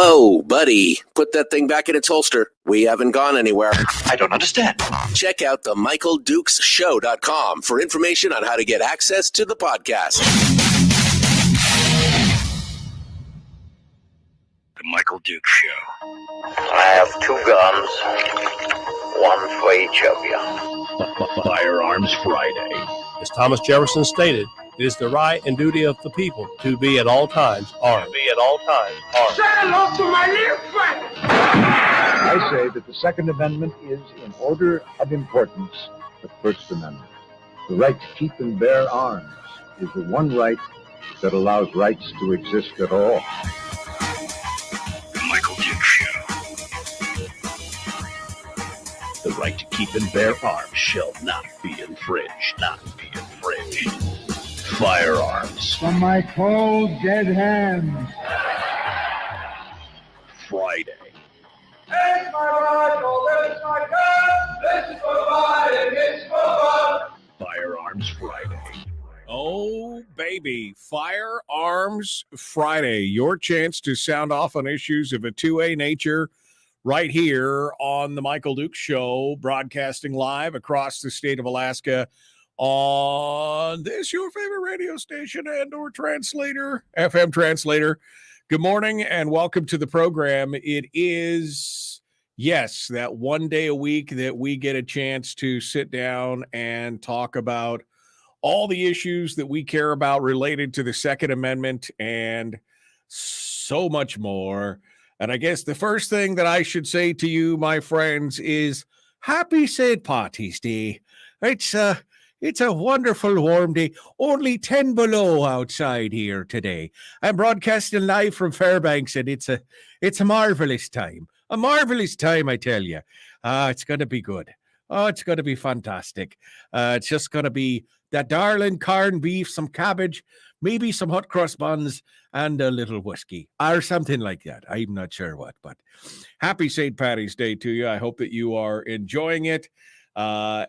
Whoa, buddy. Put that thing back in its holster. We haven't gone anywhere. I don't understand. Check out the MichaelDukesShow.com for information on how to get access to the podcast. The Michael Dukes Show. I have 2 guns, one for each of you. Firearms Friday. As Thomas Jefferson stated, it is the right and duty of the people to be at all times armed. Say hello to my little friend. I say that the Second Amendment is, in order of importance, the First Amendment. The right to keep and bear arms is the one right that allows rights to exist at all. The Michael Dukes Show. The right to keep and bear arms shall not be infringed. Firearms. From my cold, dead hands. Friday. It's my rifle, it's my gun, this is for fun, it's for fun. Firearms Friday. Oh, baby. Firearms Friday. Your chance to sound off on issues of a 2A nature right here on the Michael Dukes Show, broadcasting live across the state of Alaska on this, your favorite radio station and or translator, FM translator. Good morning and welcome to the program. It is, yes, that one day a week that we get a chance to sit down and talk about all the issues that we care about related to the Second Amendment and so much more. And I guess the first thing that I should say to you, my friends, is happy St. Patty's Day. It's a wonderful warm day, only 10 below outside here today. I'm broadcasting live from Fairbanks, and it's a marvelous time. A marvelous time, I tell you. It's going to be good. Oh, it's going to be fantastic. It's just going to be that darling corned beef, some cabbage, maybe some hot cross buns, and a little whiskey, or something like that. I'm not sure what, but happy St. Patty's Day to you. I hope that you are enjoying it. I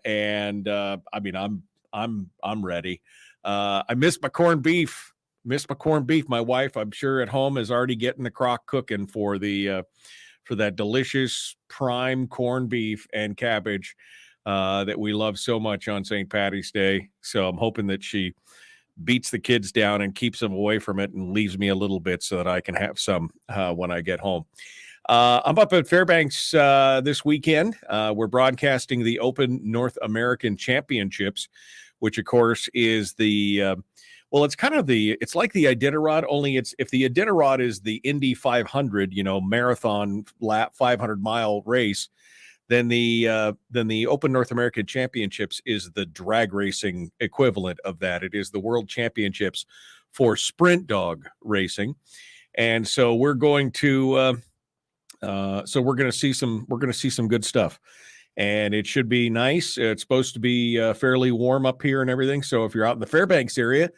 mean, I'm ready. I miss my corned beef. My wife, I'm sure at home, is already getting the crock cooking for that delicious prime corned beef and cabbage that we love so much on St. Patty's Day. So I'm hoping that she beats the kids down and keeps them away from it and leaves me a little bit so that I can have some when I get home. I'm up at Fairbanks this weekend. We're broadcasting the Open North American Championships, which of course is it's like the Iditarod, only if the Iditarod is the Indy 500, marathon lap 500-mile race, then the Open North American Championships is the drag racing equivalent of that. It is the World Championships for sprint dog racing, and so we're going to see some good stuff, and it should be nice. It's supposed to be fairly warm up here and everything. So if you're out in the Fairbanks area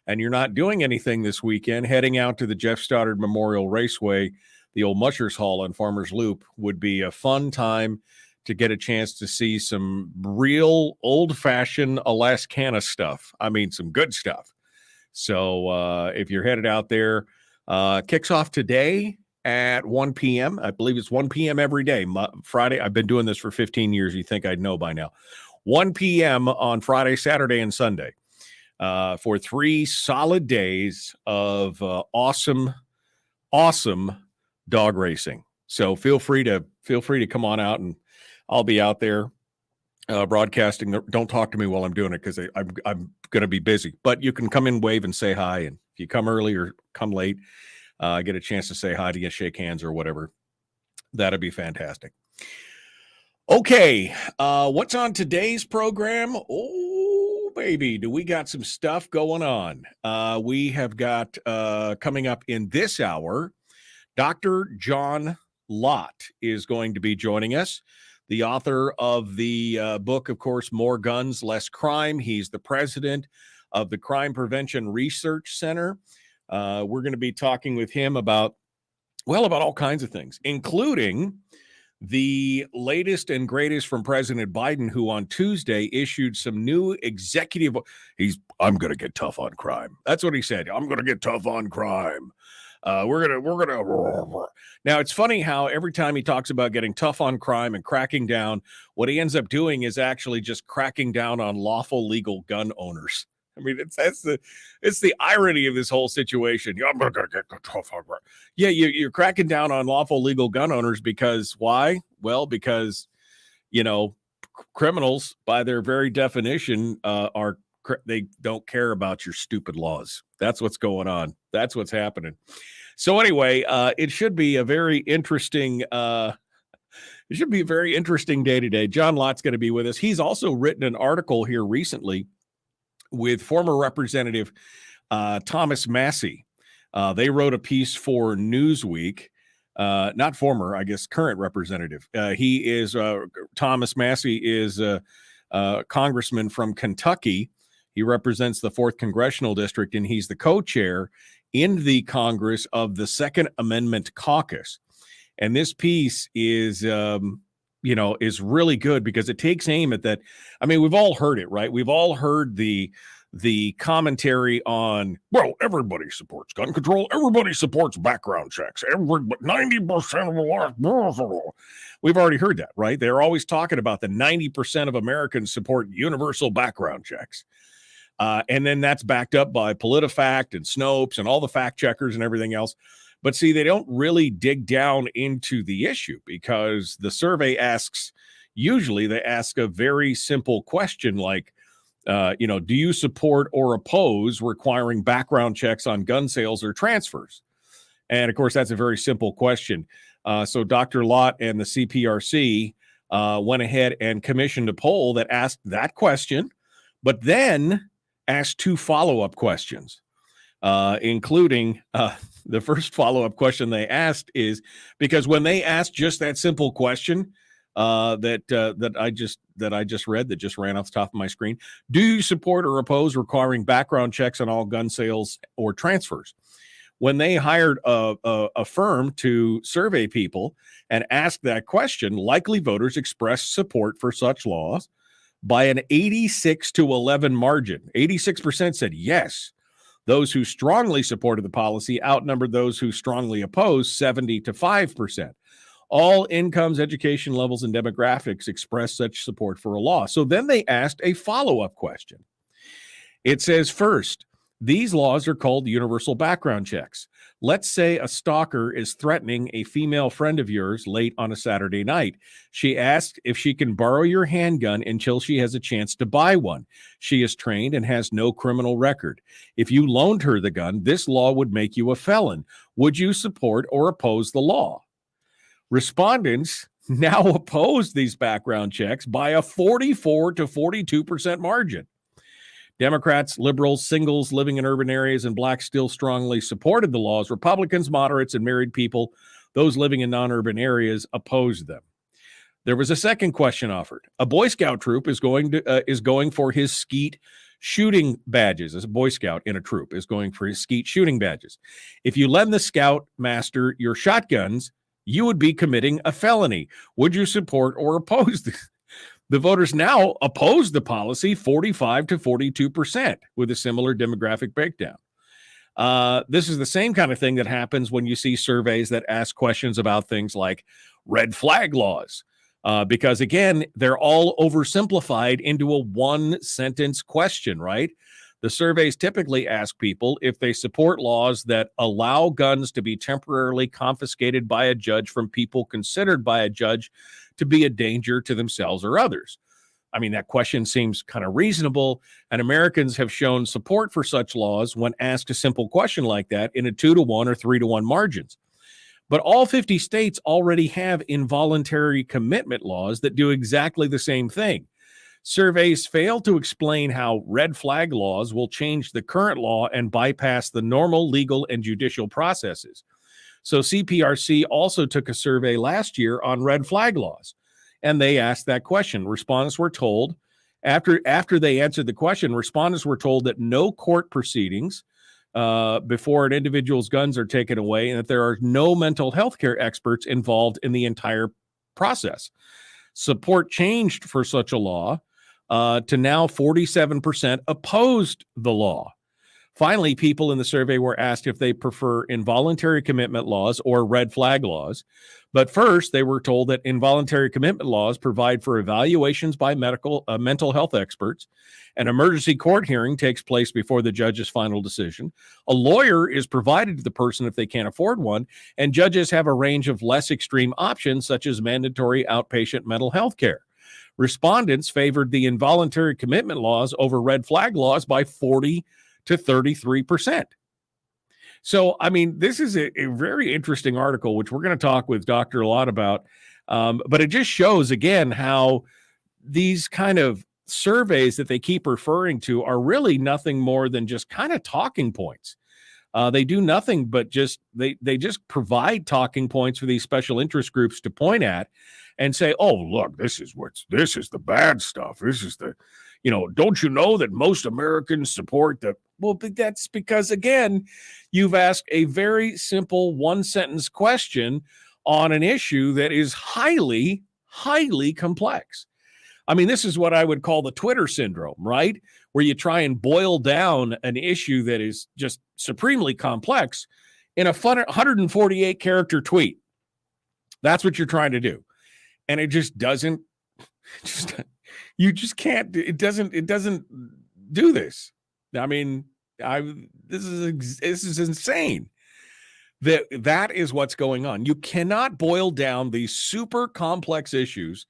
and you're not doing anything this weekend, heading out to the Jeff Stoddard Memorial Raceway, the old Mushers Hall on Farmers Loop, would be a fun time to get a chance to see some real old-fashioned Alaskana stuff. I mean, some good stuff. So if you're headed out there, kicks off today at 1 p.m. I believe it's 1 p.m. every day. Friday, I've been doing this for 15 years. You think I'd know by now. 1 p.m. on Friday, Saturday, and Sunday for 3 solid days of awesome dog racing. So feel free to come on out, and I'll be out there broadcasting. Don't talk to me while I'm doing it because I'm going to be busy. But you can come in, wave, and say hi. And if you come early or come late, get a chance to say hi to you, shake hands or whatever. That'd be fantastic. Okay, what's on today's program? Oh, baby, do we got some stuff going on? We have got coming up in this hour, Dr. John Lott is going to be joining us, the author of the book, of course, More Guns, Less Crime. He's the president of the Crime Prevention Research Center. We're going to be talking with him about all kinds of things, including the latest and greatest from President Biden, who on Tuesday issued some new executive. I'm going to get tough on crime. That's what he said. I'm going to get tough on crime. We're gonna. Now it's funny how every time he talks about getting tough on crime and cracking down, what he ends up doing is actually just cracking down on lawful legal gun owners. I mean, it's the irony of this whole situation. Yeah, I'm gonna get tough on crime. Yeah, you're cracking down on lawful legal gun owners because why? Well, because criminals, by their very definition, they don't care about your stupid laws. That's what's going on. That's what's happening. So anyway, it should be a very interesting. It should be a very interesting day today. John Lott's going to be with us. He's also written an article here recently with former Representative Thomas Massie. They wrote a piece for Newsweek. Not former, I guess, current representative. Thomas Massie is a congressman from Kentucky. He represents the 4th Congressional District, and he's the co-chair in the Congress of the Second Amendment Caucus. And this piece is really good because it takes aim at that. I mean, we've all heard it, right? We've all heard the commentary on, well, everybody supports gun control. Everybody supports background checks. 90% of the law. We've already heard that, right? They're always talking about the 90% of Americans support universal background checks. And then that's backed up by PolitiFact and Snopes and all the fact checkers and everything else. But see, they don't really dig down into the issue because the survey usually they ask a very simple question like, do you support or oppose requiring background checks on gun sales or transfers? And of course, that's a very simple question. So Dr. Lott and the CPRC went ahead and commissioned a poll that asked that question, but then asked 2 follow-up questions, including the first follow-up question they asked is because when they asked just that simple question that I just read that just ran off the top of my screen, do you support or oppose requiring background checks on all gun sales or transfers? When they hired a firm to survey people and ask that question, likely voters expressed support for such laws by an 86-11 margin. 86% said yes. Those who strongly supported the policy outnumbered those who strongly opposed 70-5%. All incomes, education levels, and demographics expressed such support for a law. So then they asked a follow-up question. It says, first, these laws are called universal background checks. Let's say a stalker is threatening a female friend of yours late on a Saturday night. She asks if she can borrow your handgun until she has a chance to buy one. She is trained and has no criminal record. If you loaned her the gun, this law would make you a felon. Would you support or oppose the law? Respondents now oppose these background checks by a 44-42% margin. Democrats, liberals, singles living in urban areas, and blacks still strongly supported the laws. Republicans, moderates, and married people, those living in non-urban areas, opposed them. There was a second question offered. A Boy Scout troop is going for his skeet shooting badges. As a Boy Scout in a troop is going for his skeet shooting badges. If you lend the Scout master your shotguns, you would be committing a felony. Would you support or oppose this? The voters now oppose the policy 45-42% with a similar demographic breakdown. This is the same kind of thing that happens when you see surveys that ask questions about things like red flag laws, because, again, they're all oversimplified into a one-sentence question, right? The surveys typically ask people if they support laws that allow guns to be temporarily confiscated by a judge from people considered by a judge to be a danger to themselves or others. I mean, that question seems kind of reasonable, and Americans have shown support for such laws when asked a simple question like that in a 2-1 or 3-1 margins. But all 50 states already have involuntary commitment laws that do exactly the same thing. Surveys fail to explain how red flag laws will change the current law and bypass the normal legal and judicial processes. So CPRC also took a survey last year on red flag laws, and they asked that question. Respondents were told, after they answered the question, respondents were told that no court proceedings before an individual's guns are taken away and that there are no mental health care experts involved in the entire process. Support changed for such a law to now 47% opposed the law. Finally, people in the survey were asked if they prefer involuntary commitment laws or red flag laws. But first, they were told that involuntary commitment laws provide for evaluations by mental health experts. An emergency court hearing takes place before the judge's final decision. A lawyer is provided to the person if they can't afford one, and judges have a range of less extreme options, such as mandatory outpatient mental health care. Respondents favored the involuntary commitment laws over red flag laws by 40 to 33%. So, I mean, this is a very interesting article, which we're going to talk with Dr. Lott about. But it just shows, again, how these kind of surveys that they keep referring to are really nothing more than just kind of talking points. They do nothing but just they just provide talking points for these special interest groups to point at and say, oh, look, this is the bad stuff. This is the, don't you know that most Americans support the, well, but that's because, again, you've asked a very simple one-sentence question on an issue that is highly, highly complex. I mean, this is what I would call the Twitter syndrome, right? Where you try and boil down an issue that is just supremely complex in a 148-character tweet. That's what you're trying to do. And it just doesn't, you just can't, it doesn't do this. I mean, this is insane. That is what's going on. You cannot boil down these super complex issues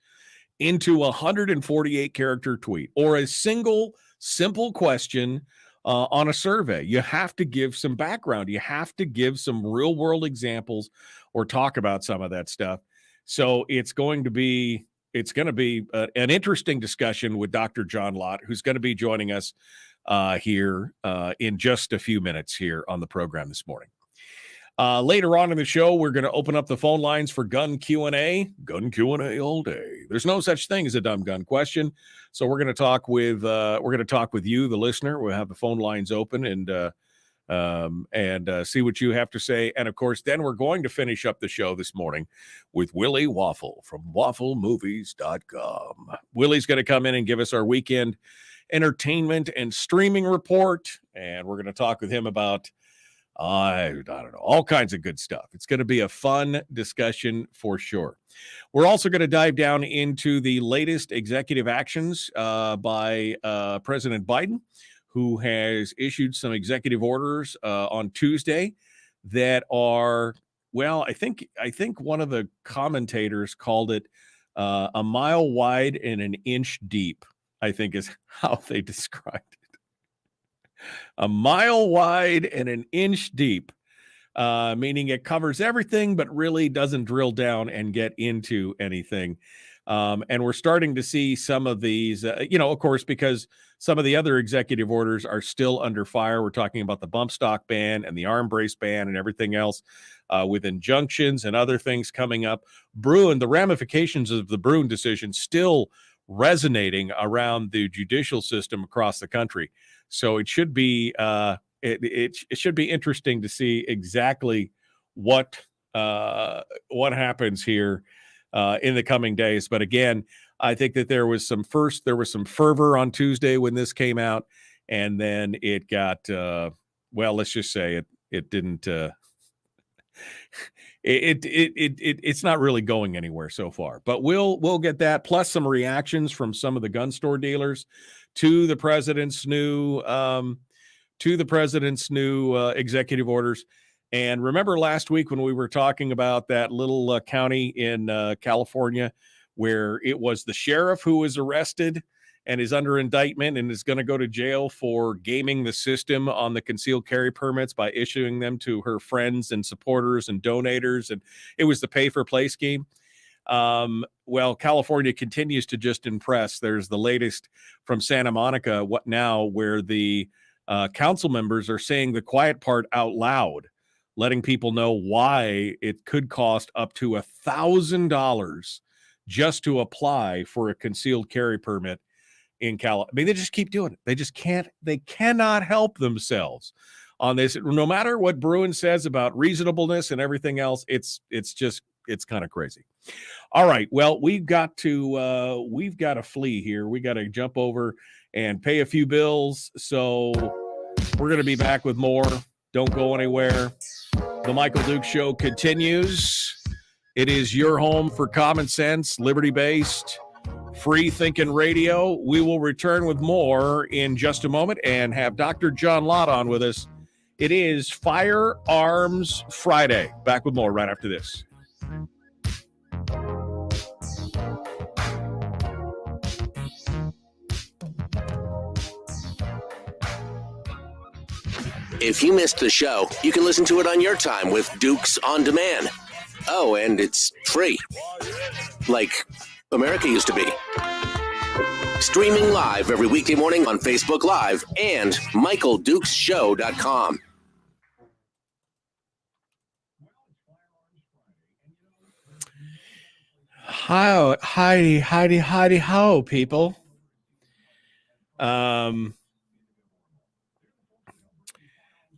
into a 148-character tweet or a single simple question on a survey. You have to give some background. You have to give some real-world examples or talk about some of that stuff. So it's going to be an interesting discussion with Dr. John Lott, who's going to be joining us here in just a few minutes here on the program this morning. Later on in the show, we're going to open up the phone lines for gun Q&A. Gun Q&A all day. There's no such thing as a dumb gun question. So we're going to talk with you, the listener. We'll have the phone lines open and see what you have to say. And of course, then we're going to finish up the show this morning with Willie Waffle from wafflemovies.com. Willie's going to come in and give us our weekend entertainment and streaming report. And we're going to talk with him about I don't know, all kinds of good stuff. It's going to be a fun discussion for sure. We're also going to dive down into the latest executive actions by President Biden, who has issued some executive orders on Tuesday that are, well, I think one of the commentators called it a mile wide and an inch deep, I think is how they described it. A mile wide and an inch deep, meaning it covers everything, but really doesn't drill down and get into anything. And we're starting to see some of these, of course, because some of the other executive orders are still under fire. We're talking about the bump stock ban and the arm brace ban and everything else with injunctions and other things coming up. Bruin, the ramifications of the Bruin decision still resonating around the judicial system across the country. So it should be it should be interesting to see exactly what happens here in the coming days. But again, I think that there was some fervor on Tuesday when this came out, and then it got let's just say it didn't. It's not really going anywhere so far, but we'll get that, plus some reactions from some of the gun store dealers to the president's new executive orders. And remember last week when we were talking about that little county in California where it was the sheriff who was arrested and is under indictment and is going to go to jail for gaming the system on the concealed carry permits by issuing them to her friends and supporters and donators. And it was the pay for play scheme. Well, California continues to just impress. There's the latest from Santa Monica, where the council members are saying the quiet part out loud, letting people know why it could cost up to $1,000 just to apply for a concealed carry permit in California. I mean, they just keep doing it. They cannot help themselves on this. No matter what Bruin says about reasonableness and everything else, it's kind of crazy. All right. Well, we've got to flee here. We got to jump over and pay a few bills. So We're going to be back with more. Don't go anywhere. The Michael Duke Show continues. It is your home for common sense, liberty-based, free-thinking radio. We will return with more in just a moment and have Dr. John Lott on with us. It is Firearms Friday. Back with more right after this. If you missed the show, you can listen to it on your time with Dukes On Demand. Oh, and it's free. Like America used to be. Streaming live every weekday morning on Facebook Live and MichaelDukesShow.com. Heidi ho, people.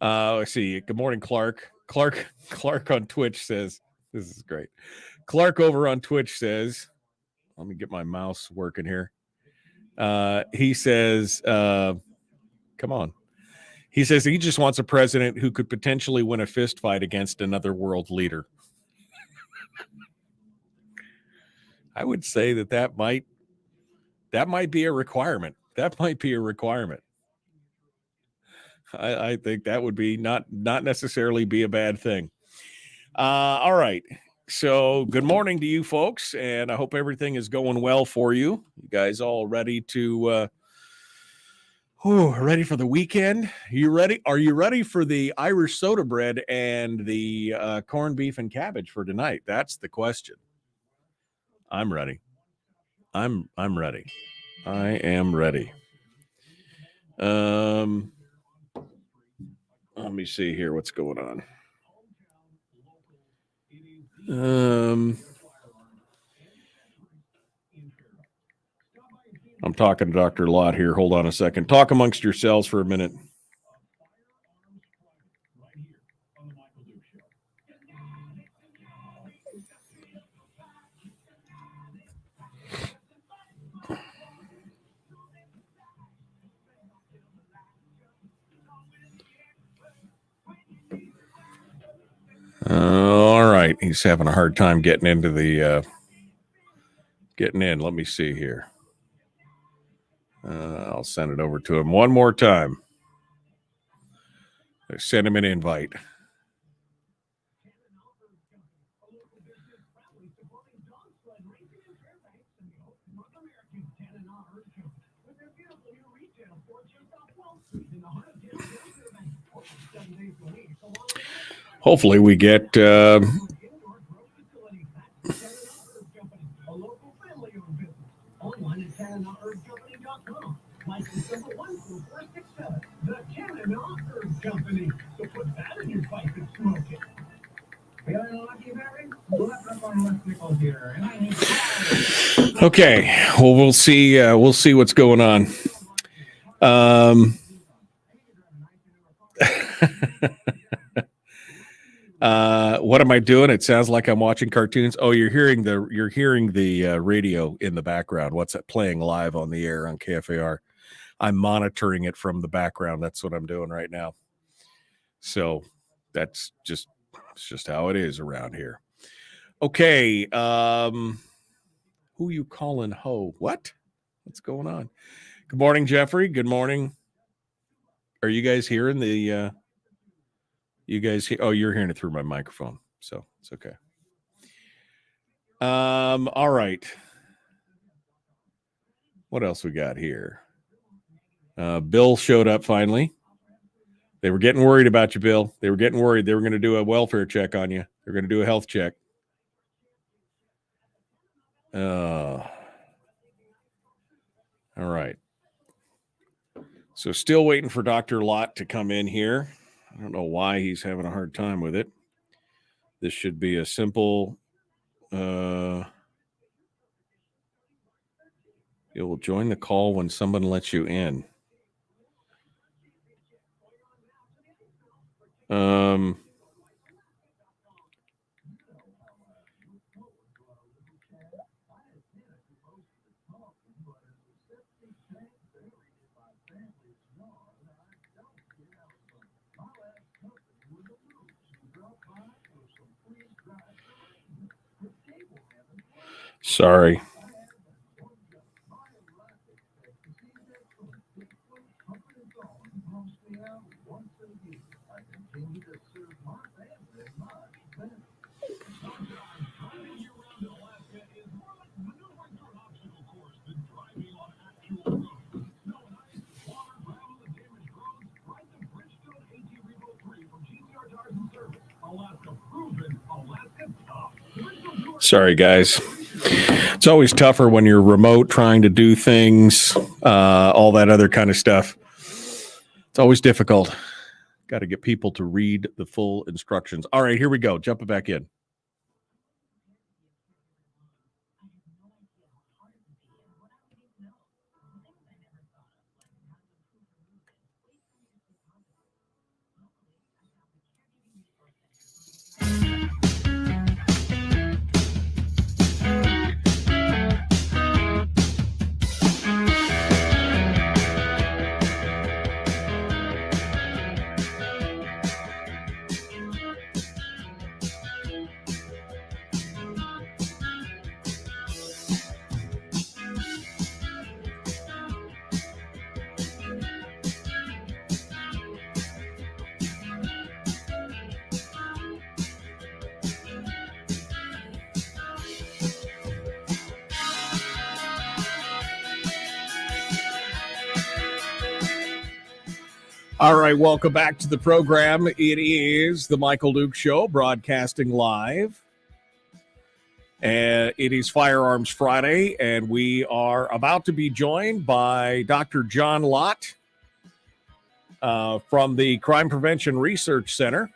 Let's see. Good morning, Clark. Clark on Twitch says, this is great. Clark over on Twitch says, let me get my mouse working here. He says, come on. He says he just wants a president who could potentially win a fist fight against another world leader. I would say that might be a requirement. That might be a requirement. I think that would be not necessarily be a bad thing. All right. So good morning to you folks, and I hope everything is going well for you. You guys all ready to ready for the weekend? You ready? Are you ready for the Irish soda bread and the corned beef and cabbage for tonight? That's the question. I'm ready. I'm ready. I am ready. Let me see here what's going on. I'm talking to Dr. Lott here. Hold on a second. Talk amongst yourselves for a minute. All right. He's having a hard time getting into the getting in. Let me see here. I'll send it over to him one more time. Send him an invite. Hopefully we get okay. Well, we'll see what's going on. What am I doing? It sounds like I'm watching cartoons. Oh, you're hearing the radio in the background. What's that playing live on the air on KFAR? I'm monitoring it from the background. That's what I'm doing right now. So that's just how it is around here. Okay. Who you calling ho? What? What's going on? Good morning, Jeffrey. Good morning. Are you guys hearing the you guys oh, you're hearing it through my microphone, so it's okay. All right. What else we got here? Bill showed up finally. They were getting worried about you, Bill. They were getting worried. They were going to do a welfare check on you. They're going to do a health check. All right. So still waiting for Dr. Lott to come in here. I don't know why he's having a hard time with it. This should be a simple you will join the call when someone lets you in. Sorry. Sorry, guys. It's always tougher when you're remote trying to do things, all that other kind of stuff. It's always difficult. Got to get people to read the full instructions. All right, here we go. Jumping back in. All right, welcome back to the program. It is the Michael Duke Show, broadcasting live. And it is Firearms Friday, and we are about to be joined by Dr. John Lott from the Crime Prevention Research Center,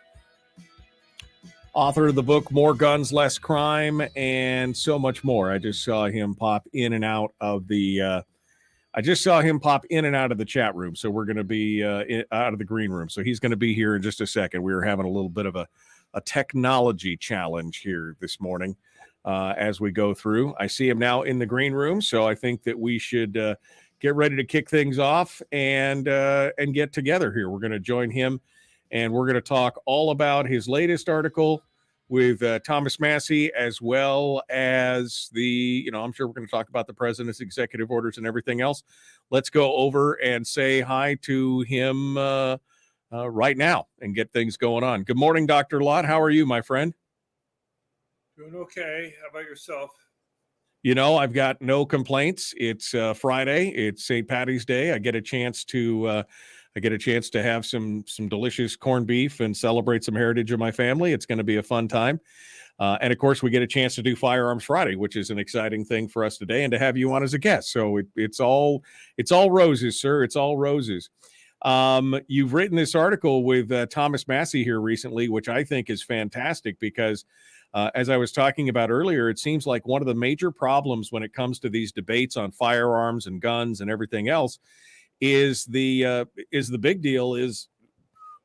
author of the book More Guns, Less Crime, and so much more. I just saw him pop in and out of the chat room. So we're going to be out of the green room. So he's going to be here in just a second. We were having a little bit of a technology challenge here this morning as we go through. I see him now in the green room. So I think that we should get ready to kick things off and get together here. We're going to join him, and we're going to talk all about his latest article with Thomas Massie, as well as I'm sure we're going to talk about the president's executive orders and everything else. Let's go over and say hi to him right now and get things going on. Good morning, Dr. Lott. How are you, my friend? Doing okay. How about yourself? I've got no complaints. It's Friday. It's St. Patty's Day. I get a chance to have some delicious corned beef and celebrate some heritage of my family. It's going to be a fun time. And of course, we get a chance to do Firearms Friday, which is an exciting thing for us today, and to have you on as a guest. So it's all roses, sir. It's all roses. You've written this article with Thomas Massie here recently, which I think is fantastic because as I was talking about earlier, it seems like one of the major problems when it comes to these debates on firearms and guns and everything else is the big deal is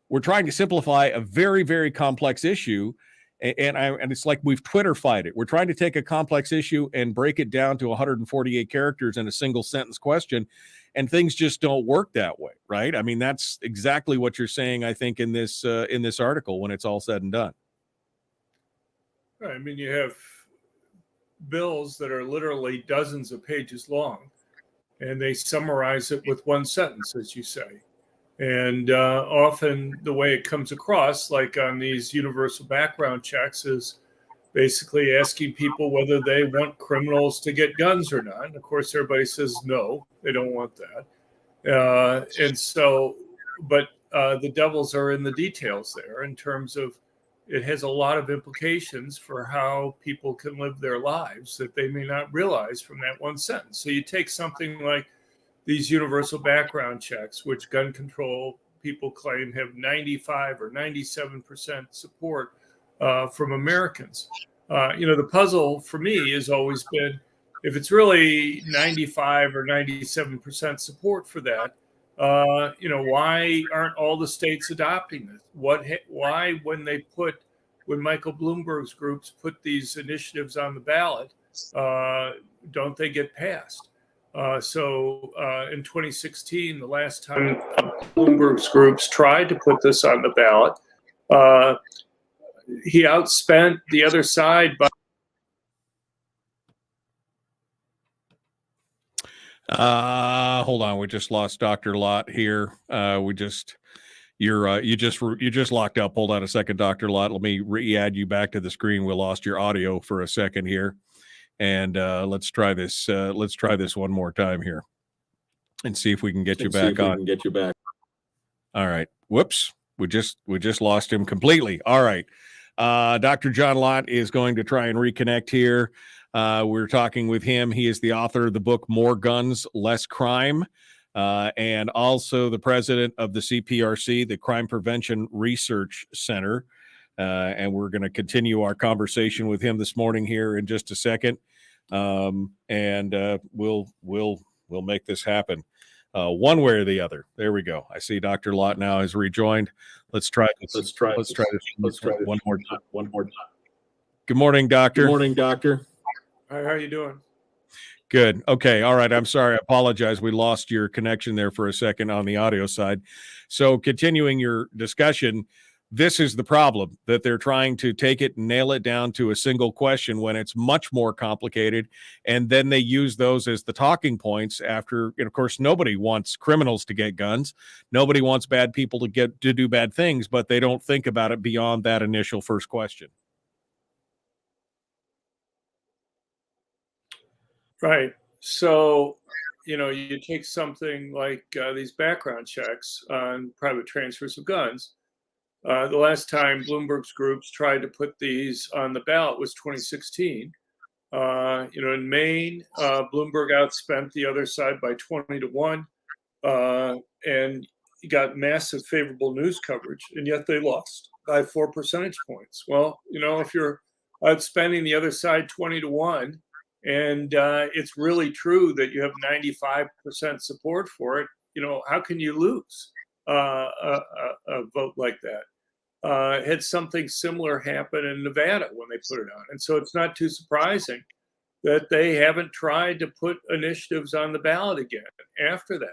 we're trying to simplify a very, very complex issue. And it's like we've Twitter-fied it. We're trying to take a complex issue and break it down to 148 characters in a single sentence question. And things just don't work that way, right? I mean, that's exactly what you're saying, I think, in this article when it's all said and done. Right. I mean, you have bills that are literally dozens of pages long, and they summarize it with one sentence, as you say. And often the way it comes across, like on these universal background checks, is basically asking people whether they want criminals to get guns or not. And of course, everybody says no, they don't want that. But the devils are in the details there in terms of it has a lot of implications for how people can live their lives that they may not realize from that one sentence. So you take something like these universal background checks, which gun control people claim have 95 or 97% support from Americans. The puzzle for me has always been, if it's really 95 or 97% support for that, why aren't all the states adopting this? Why, when Michael Bloomberg's groups put these initiatives on the ballot, don't they get passed? So in 2016, the last time Bloomberg's groups tried to put this on the ballot, he outspent the other side by Hold on, we just lost Dr. Lott here. You just locked up. Hold on a second, Dr. Lott. Let me re-add you back to the screen. We lost your audio for a second here, and let's try this. Let's try this one more time here, and see if we can get you back on. All right. Whoops. We just lost him completely. All right. Dr. John Lott is going to try and reconnect here. We're talking with him. He is the author of the book More Guns, Less Crime, and also the president of the CPRC, the Crime Prevention Research Center. And we're going to continue our conversation with him this morning here in just a second. And we'll make this happen. One way or the other. There we go. I see Dr. Lott now has rejoined. Let's try this. Let's try this one more time. Good morning, Doctor. Good morning, Doctor. Hi, how are you doing? Good. Okay. All right. I'm sorry. I apologize. We lost your connection there for a second on the audio side. So continuing your discussion, this is the problem, that they're trying to take it and nail it down to a single question when it's much more complicated. And then they use those as the talking points after, and of course, nobody wants criminals to get guns. Nobody wants bad people to do bad things, but they don't think about it beyond that initial first question. Right. So, you take something like these background checks on private transfers of guns. The last time Bloomberg's groups tried to put these on the ballot was 2016. In Maine, Bloomberg outspent the other side by 20-1, and got massive favorable news coverage, and yet they lost by 4 percentage points. Well, if you're outspending the other side 20-1, and it's really true that you have 95% support for it, how can you lose a vote like that? Had something similar happen in Nevada when they put it on. And so it's not too surprising that they haven't tried to put initiatives on the ballot again after that.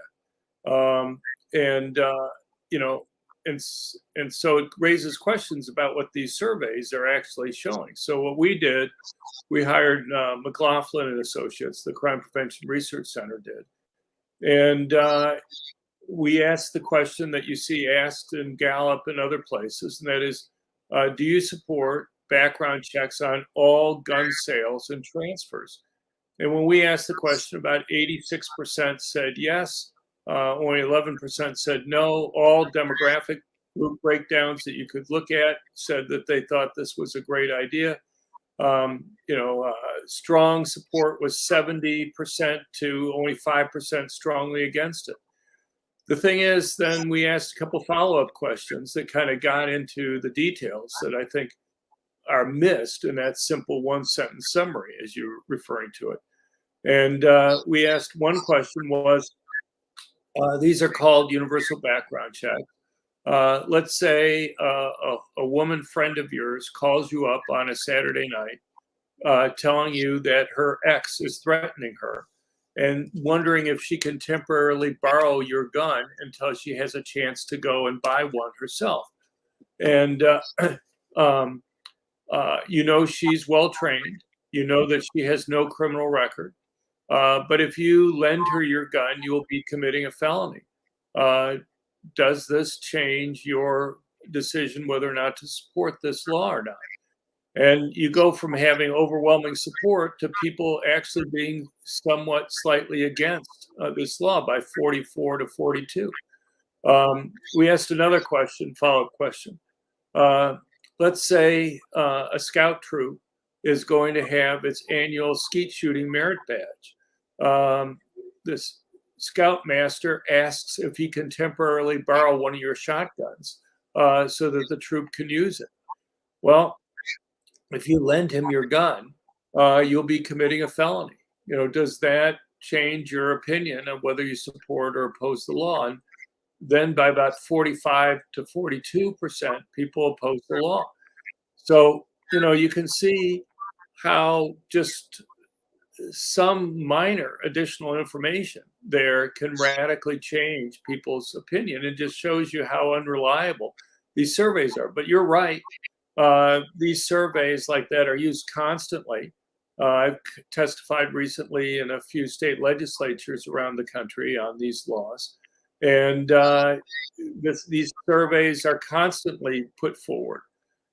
And so it raises questions about what these surveys are actually showing. So what we did, we hired McLaughlin and Associates, the Crime Prevention Research Center did. And we asked the question that you see asked in Gallup and other places, and that is, do you support background checks on all gun sales and transfers? And when we asked the question, about 86% said yes, only 11% said no. All demographic group breakdowns that you could look at said that they thought this was a great idea. Strong support was 70% to only 5% strongly against it. The thing is, then we asked a couple follow-up questions that kind of got into the details that I think are missed in that simple one-sentence summary, as you're referring to it. And we asked, one question was, these are called universal background checks. Let's say a woman friend of yours calls you up on a Saturday night telling you that her ex is threatening her, and wondering if she can temporarily borrow your gun until she has a chance to go and buy one herself. And she's well trained. You know that she has no criminal record. But if you lend her your gun, you will be committing a felony. Does this change your decision whether or not to support this law or not? And you go from having overwhelming support to people actually being somewhat slightly against this law by 44 to 42. We asked another question, follow-up question. Let's say a scout troop is going to have its annual skeet shooting merit badge. This scoutmaster asks if he can temporarily borrow one of your shotguns so that the troop can use it. Well, if you lend him your gun, you'll be committing a felony. Does that change your opinion of whether you support or oppose the law? And then by about 45 to 42%, people oppose the law. So, you can see how just some minor additional information there can radically change people's opinion. It just shows you how unreliable these surveys are. But you're right. These surveys like that are used constantly. I've testified recently in a few state legislatures around the country on these laws. And these surveys are constantly put forward.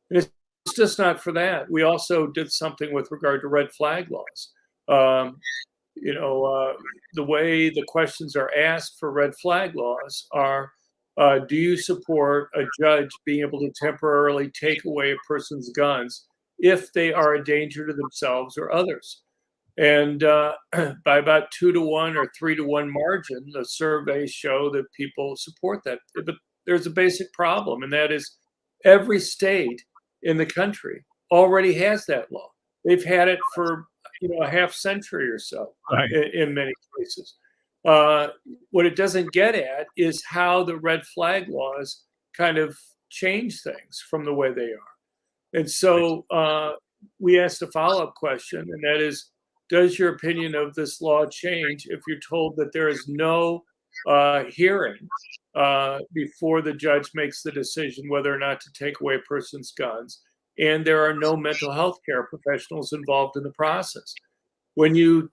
And it's just not for that. We also did something with regard to red flag laws. The way the questions are asked for red flag laws are, do you support a judge being able to temporarily take away a person's guns if they are a danger to themselves or others? And by about 2-to-1 or 3-to-1 margin, the surveys show that people support that. But there's a basic problem, and that is every state in the country already has that law. They've had it for a half century or so, Right. in many cases. What it doesn't get at is how the red flag laws kind of change things from the way they are. And so we asked a follow-up question, and that is, does your opinion of this law change if you're told that there is no hearing before the judge makes the decision whether or not to take away a person's guns, and there are no mental health care professionals involved in the process? When you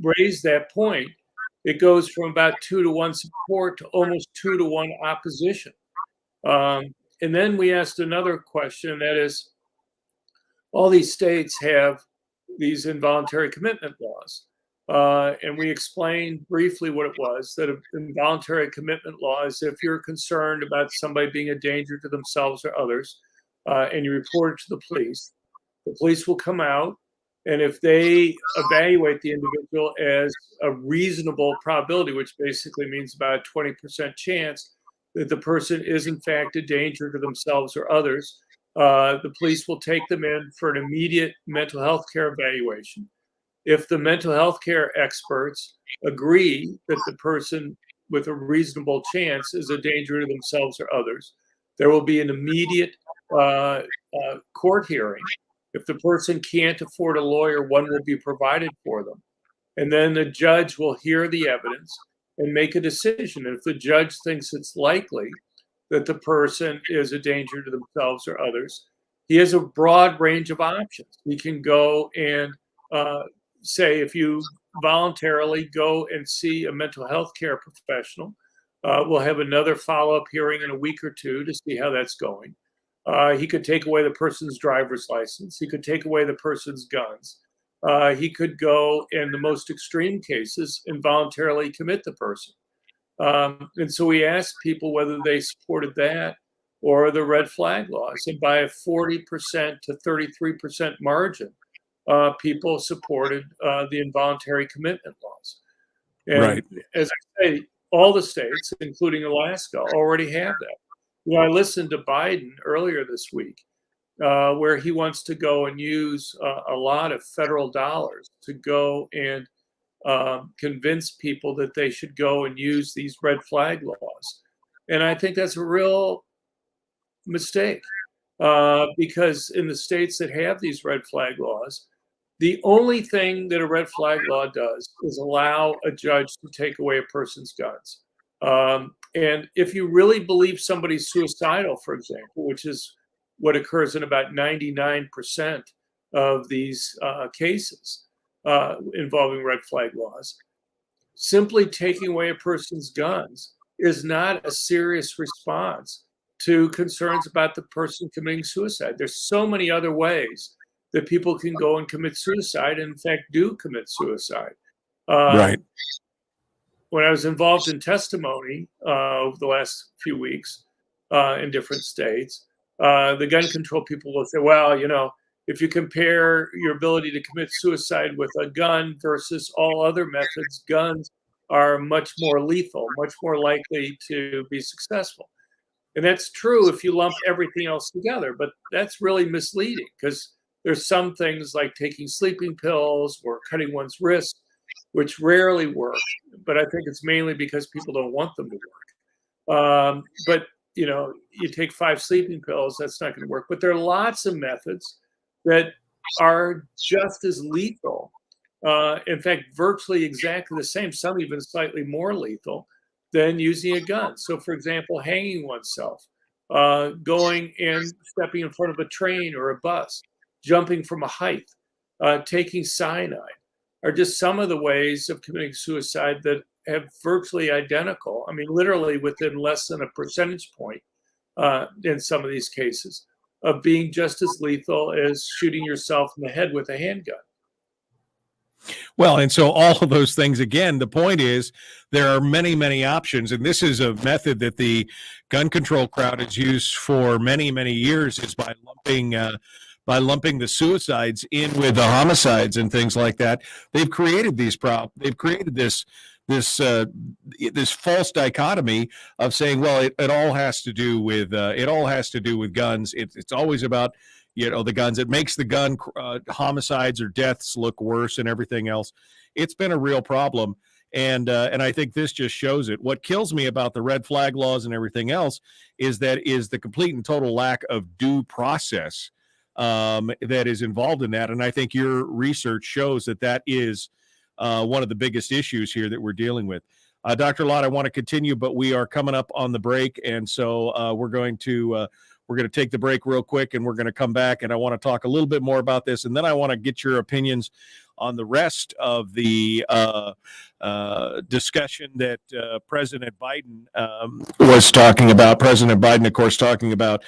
raise that point, it goes from about 2-to-1 support to almost 2-to-1 opposition. And then we asked another question, that is, all these states have these involuntary commitment laws. And we explained briefly what it was, that an involuntary commitment law is if you're concerned about somebody being a danger to themselves or others, and you report it to the police will come out, and if they evaluate the individual as a reasonable probability, which basically means about a 20% chance that the person is in fact a danger to themselves or others, the police will take them in for an immediate mental health care evaluation. If the mental health care experts agree that the person with a reasonable chance is a danger to themselves or others, there will be an immediate court hearing. If the person can't afford a lawyer, one will be provided for them. And then the judge will hear the evidence and make a decision. If the judge thinks it's likely that the person is a danger to themselves or others, he has a broad range of options. He can go and say, if you voluntarily go and see a mental health care professional, we'll have another follow-up hearing in a week or two to see how that's going. He could take away the person's driver's license. He could take away the person's guns. He could go, in the most extreme cases, involuntarily commit the person. And so we asked people whether they supported that or the red flag laws. And by a 40% to 33% margin, people supported the involuntary commitment laws. And Right. as I say, all the states, including Alaska, already have that. I listened to Biden earlier this week, where he wants to go and use a lot of federal dollars to go and convince people that they should go and use these red flag laws. And I think that's a real mistake, because in the states that have these red flag laws, the only thing that a red flag law does is allow a judge to take away a person's guns. And if you really believe somebody's suicidal, for example, which is what occurs in about 99% of these cases involving red flag laws, simply taking away a person's guns is not a serious response to concerns about the person committing suicide. There's so many other ways that people can go and commit suicide, and in fact do commit suicide. Right. When I was involved in testimony over the last few weeks in different states, the gun control people will say, well, if you compare your ability to commit suicide with a gun versus all other methods, guns are much more lethal, much more likely to be successful. And that's true if you lump everything else together, but that's really misleading, because there's some things like taking sleeping pills or cutting one's wrist, which rarely work, but I think it's mainly because people don't want them to work. But you take 5 sleeping pills, that's not going to work. But there are lots of methods that are just as lethal. In fact, virtually exactly the same, some even slightly more lethal than using a gun. So, for example, hanging oneself, going and stepping in front of a train or a bus, jumping from a height. taking cyanide, are just some of the ways of committing suicide that have virtually identical, I mean, literally within less than a percentage point in some of these cases, of being just as lethal as shooting yourself in the head with a handgun. Well, and so all of those things, again, the point is there are many, many options. And this is a method that the gun control crowd has used for many, many years, is by lumping the suicides in with the homicides and things like that. They've created these problems. They've created this false dichotomy of saying, well, it all has to do with guns. It's always about the guns. It makes the gun homicides or deaths look worse and everything else. It's been a real problem, and I think this just shows it. What kills me about the red flag laws and everything else is the complete and total lack of due process that is involved in that. And I think your research shows that is one of the biggest issues here that we're dealing with. Dr. Lott, I want to continue, but we are coming up on the break, and so we're going to take the break real quick, and we're going to come back, and I want to talk a little bit more about this, and then I want to get your opinions on the rest of the discussion that President Biden was talking about. President Biden, of course, talking about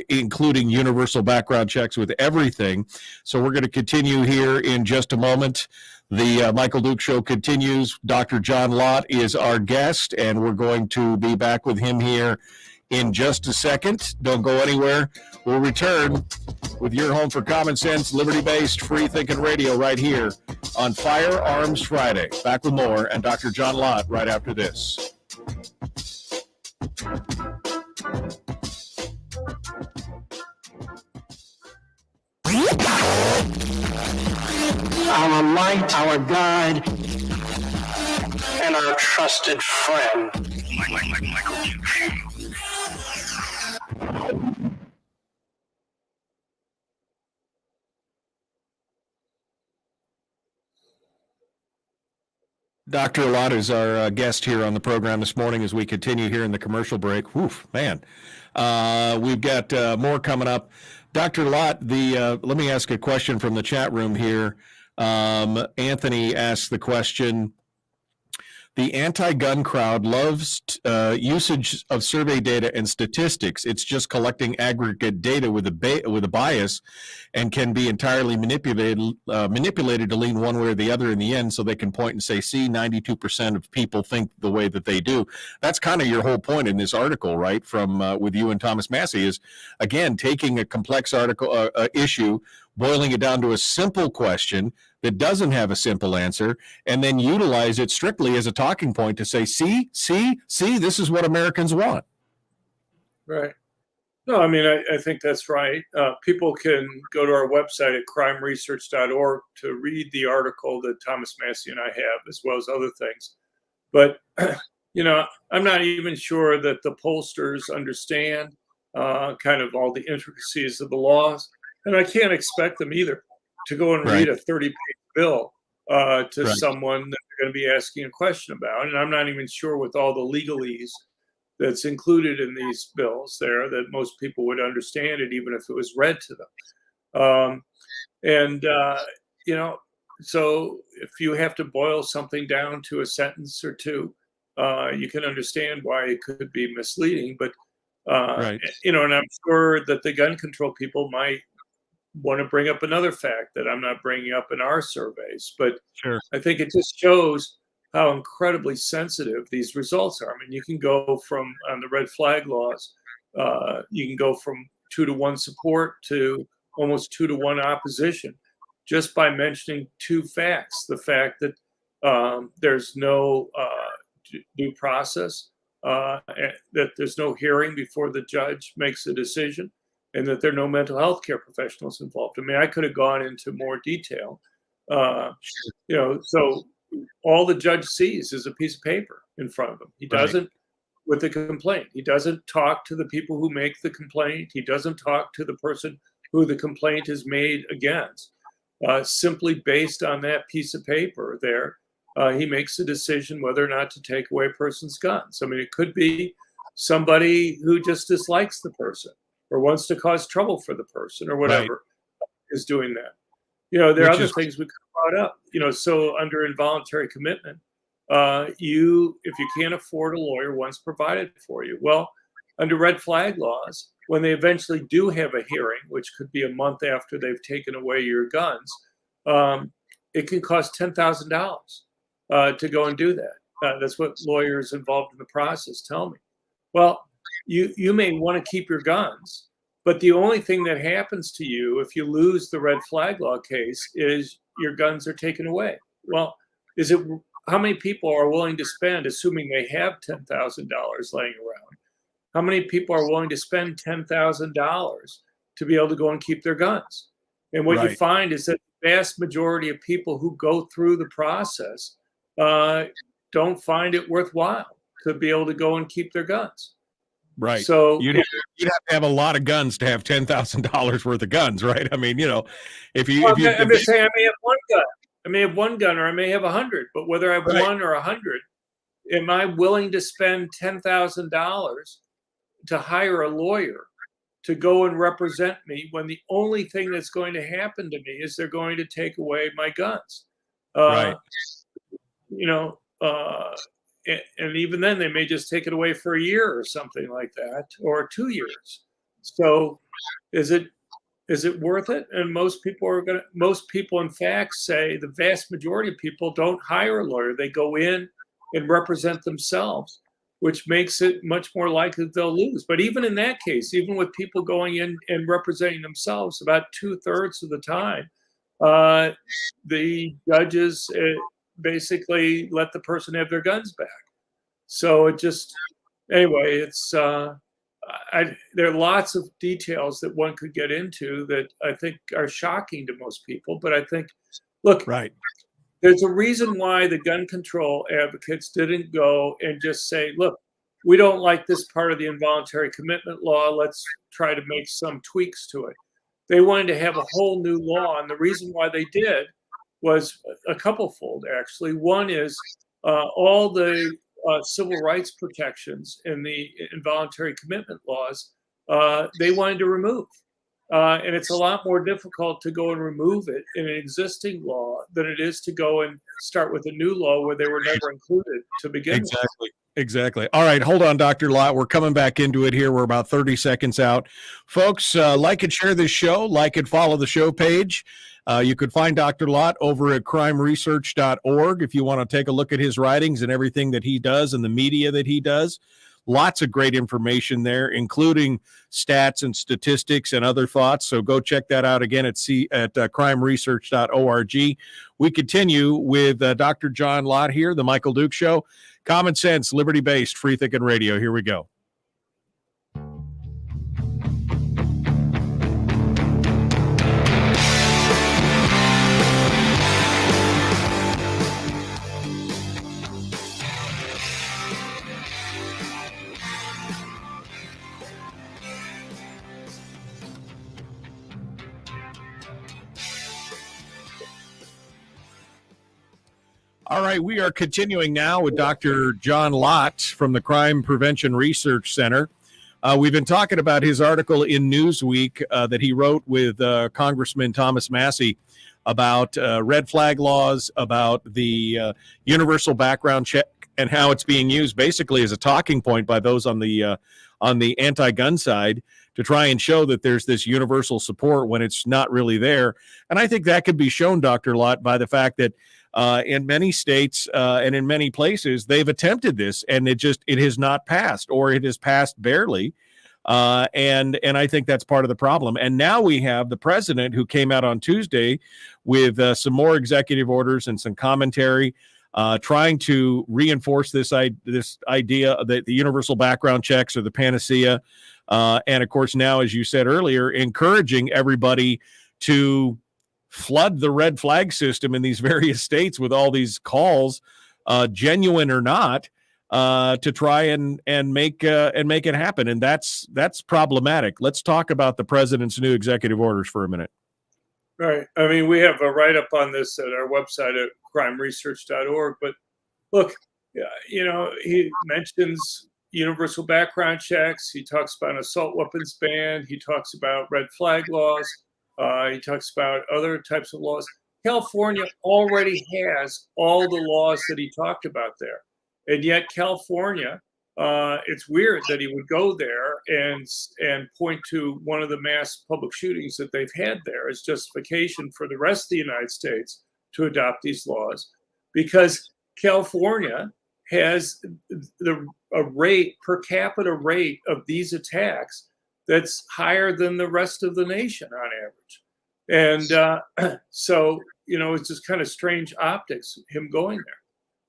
including universal background checks with everything. So we're going to continue here in just a moment. The Michael Duke Show continues. Dr. John Lott is our guest, and we're going to be back with him here in just a second. Don't go anywhere. We'll return with your home for common sense, liberty-based, free-thinking radio right here on Firearms Friday. Back with more and Dr. John Lott right after this. Our light, our guide, and our trusted friend. Michael Duke Show. Dr. Lott is our guest here on the program this morning as we continue here in the commercial break. Woof, man. We've got more coming up. Dr. Lott, let me ask a question from the chat room here. Anthony asked the question, the anti-gun crowd loves usage of survey data and statistics. It's just collecting aggregate data with a bias and can be entirely manipulated to lean one way or the other in the end, so they can point and say, see, 92% of people think the way that they do. That's kind of your whole point in this article, right, from with you and Thomas Massey, is, again, taking a complex issue, boiling it down to a simple question that doesn't have a simple answer, and then utilize it strictly as a talking point to say, see, this is what Americans want. Right. No, I mean, I think that's right. People can go to our website at crimeresearch.org to read the article that Thomas Massey and I have, as well as other things. But, I'm not even sure that the pollsters understand kind of all the intricacies of the laws. And I can't expect them either to go and read a 30-page bill to someone that they're going to be asking a question about. And I'm not even sure with all the legalese that's included in these bills there that most people would understand it, even if it was read to them. So if you have to boil something down to a sentence or two, you can understand why it could be misleading. But, and I'm sure that the gun control people might want to bring up another fact that I'm not bringing up in our surveys, but I think it just shows how incredibly sensitive these results are. I mean, you can go from, on the red flag laws, you can go from 2-to-1 support to almost 2-to-1 opposition just by mentioning two facts: the fact that there's no due process, that there's no hearing before the judge makes a decision, and that there are no mental health care professionals involved. I mean, I could have gone into more detail. So all the judge sees is a piece of paper in front of him. He doesn't, with the complaint, he doesn't talk to the people who make the complaint. He doesn't talk to the person who the complaint is made against. Simply based on that piece of paper there, he makes a decision whether or not to take away a person's guns. I mean, it could be somebody who just dislikes the person or wants to cause trouble for the person or whatever is doing that. There are Which other is things we could have brought up. So under involuntary commitment, if you can't afford a lawyer, one's provided for you. Well, under red flag laws, when they eventually do have a hearing, which could be a month after they've taken away your guns, it can cost $10,000 to go and do that. That's what lawyers involved in the process tell me. Well, you may want to keep your guns, but the only thing that happens to you if you lose the red flag law case is your guns are taken away. Well, how many people are willing to spend, assuming they have $10,000 laying around? How many people are willing to spend $10,000 to be able to go and keep their guns? And what you find is that the vast majority of people who go through the process don't find it worthwhile to be able to go and keep their guns. right. So You'd have to have a lot of guns to have $10,000 worth of guns, right? I mean, if you, I'm just saying, I may have one gun. I may have one gun, or I may have 100. But whether I have one or 100, am I willing to spend $10,000 to hire a lawyer to go and represent me when the only thing that's going to happen to me is they're going to take away my guns? And even then they may just take it away for a year or something like that, or 2 years. So is it worth it? And most people in fact say, the vast majority of people don't hire a lawyer. They go in and represent themselves, which makes it much more likely that they'll lose. But even in that case, even with people going in and representing themselves, about 2/3 of the time, the judges basically let the person have their guns back. So it's there are lots of details that one could get into that I think are shocking to most people. But I think, look, there's a reason why the gun control advocates didn't go and just say, look, we don't like this part of the involuntary commitment law. Let's try to make some tweaks to it. They wanted to have a whole new law. And the reason why they did was a couple-fold, actually. One is all the civil rights protections in the involuntary commitment laws, they wanted to remove. And it's a lot more difficult to go and remove it in an existing law than it is to go and start with a new law where they were never included to begin with. Exactly. All right. Hold on, Dr. Lott. We're coming back into it here. We're about 30 seconds out. Folks, like and share this show. Like and follow the show page. You could find Dr. Lott over at crimeresearch.org if you want to take a look at his writings and everything that he does and the media that he does. Lots of great information there, including stats and statistics and other thoughts. So go check that out again at crimeresearch.org. We continue with Dr. John Lott here, The Michael Duke Show. Common sense, liberty-based, free thinking radio. Here we go. All right, we are continuing now with Dr. John Lott from the Crime Prevention Research Center. We've been talking about his article in Newsweek that he wrote with Congressman Thomas Massey about red flag laws, about the universal background check, and how it's being used basically as a talking point by those on the anti-gun side to try and show that there's this universal support when it's not really there. And I think that could be shown, Dr. Lott, by the fact that in many states and in many places, they've attempted this and it has not passed, or it has passed barely. And I think that's part of the problem. And now we have the president who came out on Tuesday with some more executive orders and some commentary trying to reinforce this idea that the universal background checks are the panacea. And of course, now, as you said earlier, encouraging everybody to flood the red flag system in these various states with all these calls, genuine or not, to try and make it happen. And that's problematic. Let's talk about the president's new executive orders for a minute. Right. I mean, we have a write-up on this at our website at crimeresearch.org. But look, he mentions universal background checks. He talks about an assault weapons ban. He talks about red flag laws. He talks about other types of laws. California already has all the laws that he talked about there. And yet California, it's weird that he would go there and point to one of the mass public shootings that they've had there as justification for the rest of the United States to adopt these laws, because California has a rate, per capita rate of these attacks that's higher than the rest of the nation on average. And so, it's just kind of strange optics, him going there.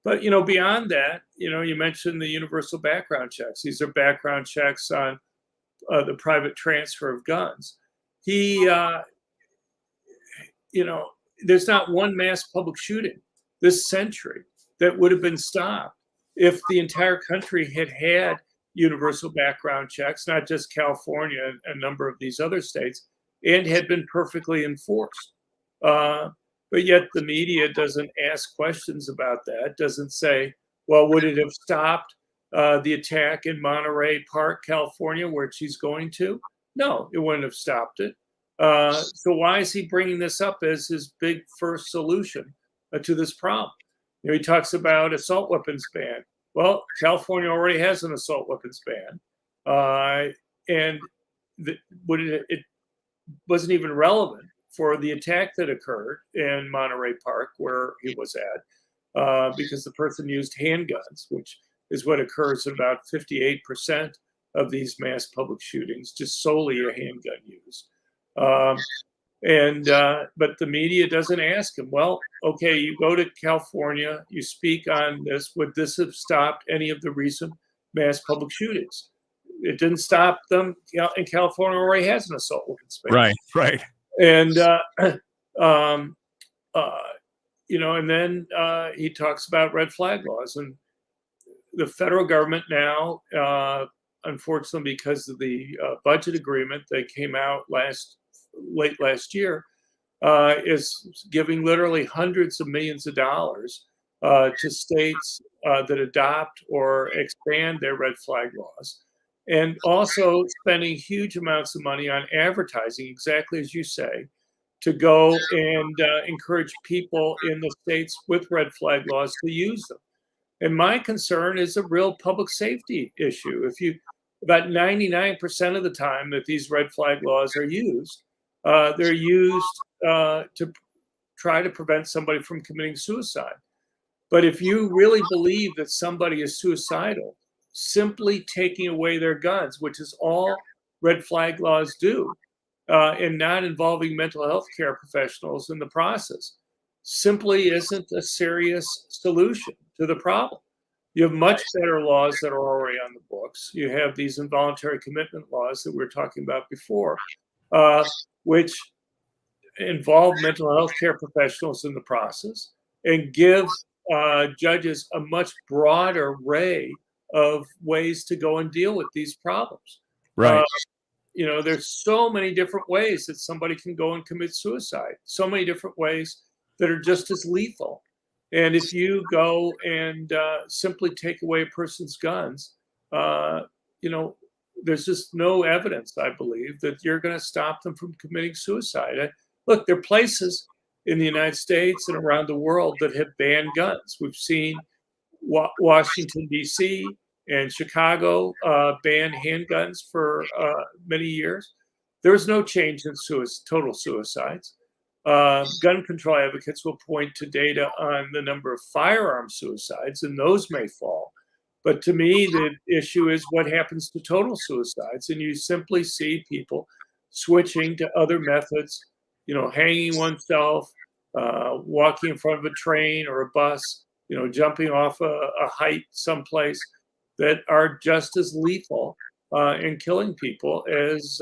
But, beyond that, you mentioned the universal background checks. These are background checks on the private transfer of guns. There's not one mass public shooting this century that would have been stopped if the entire country had universal background checks, not just California, a number of these other states, and had been perfectly enforced. But yet the media doesn't ask questions about that, doesn't say, well, would it have stopped the attack in Monterey Park, California, where she's going to? No, it wouldn't have stopped it. So why is he bringing this up as his big first solution to this problem? He talks about assault weapons ban. Well, California already has an assault weapons ban. And it wasn't even relevant for the attack that occurred in Monterey Park, where he was at, because the person used handguns, which is what occurs in about 58% of these mass public shootings, just solely a handgun use. But the media doesn't ask him, well, okay, you go to California, you speak on this, would this have stopped any of the recent mass public shootings? It didn't stop them, and California already has an assault weapons ban. Right. And, and then he talks about red flag laws. And the federal government now, unfortunately, because of the budget agreement that came out late last year, is giving literally hundreds of millions of dollars to states that adopt or expand their red flag laws, and also spending huge amounts of money on advertising, exactly as you say, to go and encourage people in the states with red flag laws to use them. And my concern is a real public safety issue. About 99% of the time that these red flag laws are used, they're used to try to prevent somebody from committing suicide. But if you really believe that somebody is suicidal, simply taking away their guns, which is all red flag laws do, and not involving mental health care professionals in the process, simply isn't a serious solution to the problem. You have much better laws that are already on the books. You have these involuntary commitment laws that we were talking about before, which involve mental health care professionals in the process and give judges a much broader array of ways to go and deal with these problems. Right. There's so many different ways that somebody can go and commit suicide, so many different ways that are just as lethal. And if you go and simply take away a person's guns, there's just no evidence, I believe, that you're going to stop them from committing suicide. Look, there are places in the United States and around the world that have banned guns. We've seen Washington, D.C. and Chicago ban handguns for many years. There was no change in total suicides. Gun control advocates will point to data on the number of firearm suicides, and those may fall. But to me, the issue is what happens to total suicides. And you simply see people switching to other methods, hanging oneself, walking in front of a train or a bus, jumping off a height someplace, that are just as lethal in killing people as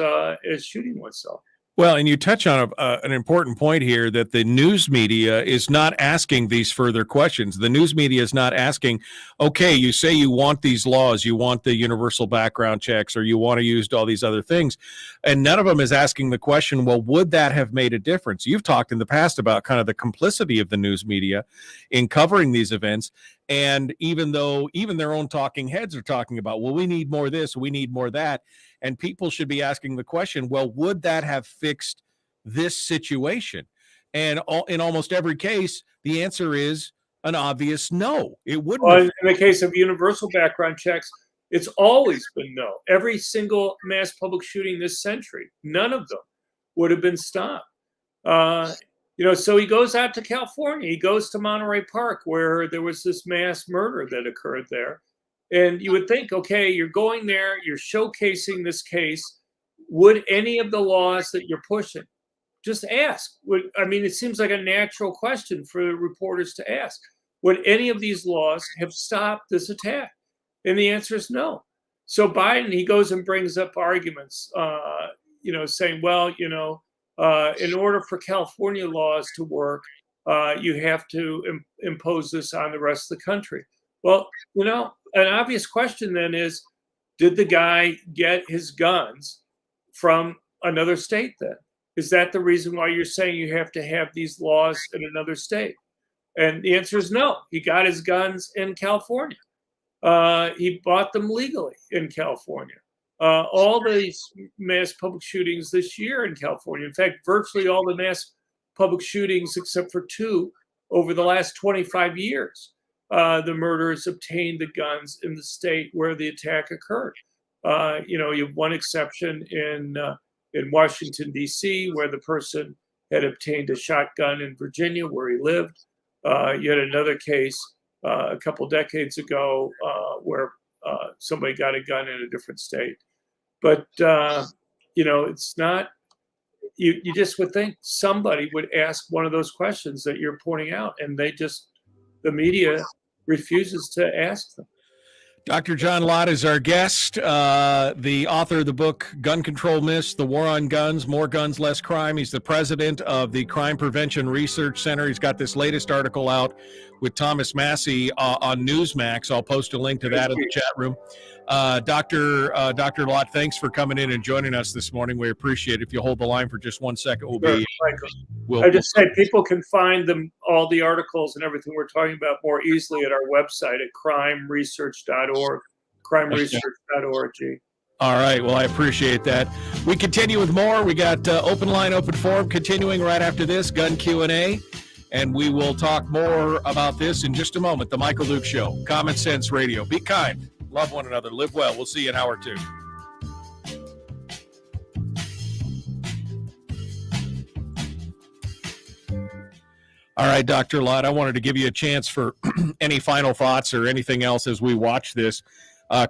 shooting oneself. Well, and you touch on an important point here, that the news media is not asking these further questions. The news media is not asking, okay, you say you want these laws, you want the universal background checks, or you want to use all these other things. And none of them is asking the question, well, would that have made a difference? You've talked in the past about kind of the complicity of the news media in covering these events. And even though even their own talking heads are talking about, well, we need more this, we need more that. And people should be asking the question, well, would that have fixed this situation? And in almost every case, the answer is an obvious no. It wouldn't. Well, in the case of universal background checks, it's always been no. Every single mass public shooting this century, none of them would have been stopped. So he goes out to California. He goes to Monterey Park, where there was this mass murder that occurred there. And you would think, okay, you're going there, you're showcasing this case. Would any of the laws that you're pushing, just ask. It seems like a natural question for reporters to ask. Would any of these laws have stopped this attack? And the answer is no. So Biden, he goes and brings up arguments, saying, well, in order for California laws to work, you have to impose this on the rest of the country. Well, an obvious question then is, did the guy get his guns from another state then? Is that the reason why you're saying you have to have these laws in another state? And the answer is no. He got his guns in California. He bought them legally in California. All these mass public shootings this year in California, in fact, virtually all the mass public shootings except for 2 over the last 25 years, the murderers obtained the guns in the state where the attack occurred. You have one exception in Washington, D.C., where the person had obtained a shotgun in Virginia, where he lived. You had another case a couple decades ago where somebody got a gun in a different state. But, it's not, you just would think somebody would ask one of those questions that you're pointing out, and the media refuses to ask them. Dr. John Lott is our guest, the author of the book, Gun Control Myths, The War on Guns, More Guns, Less Crime. He's the president of the Crime Prevention Research Center. He's got this latest article out with Thomas Massey on Newsmax. I'll post a link to that in the chat room. Dr. Lott, thanks for coming in and joining us this morning. We appreciate it. If you hold the line for just 1 second, I just say people can find all the articles and everything we're talking about more easily at our website at crimeresearch.org, crimeresearch.org. All right. Well, I appreciate that. We continue with more. We got open line, open forum continuing right after this, gun Q&A. And we will talk more about this in just a moment. The Michael Duke Show, Common Sense Radio. Be kind. Love one another. Live well. We'll see you in hour 2. All right, Dr. Lott, I wanted to give you a chance for any final thoughts or anything else as we watch this.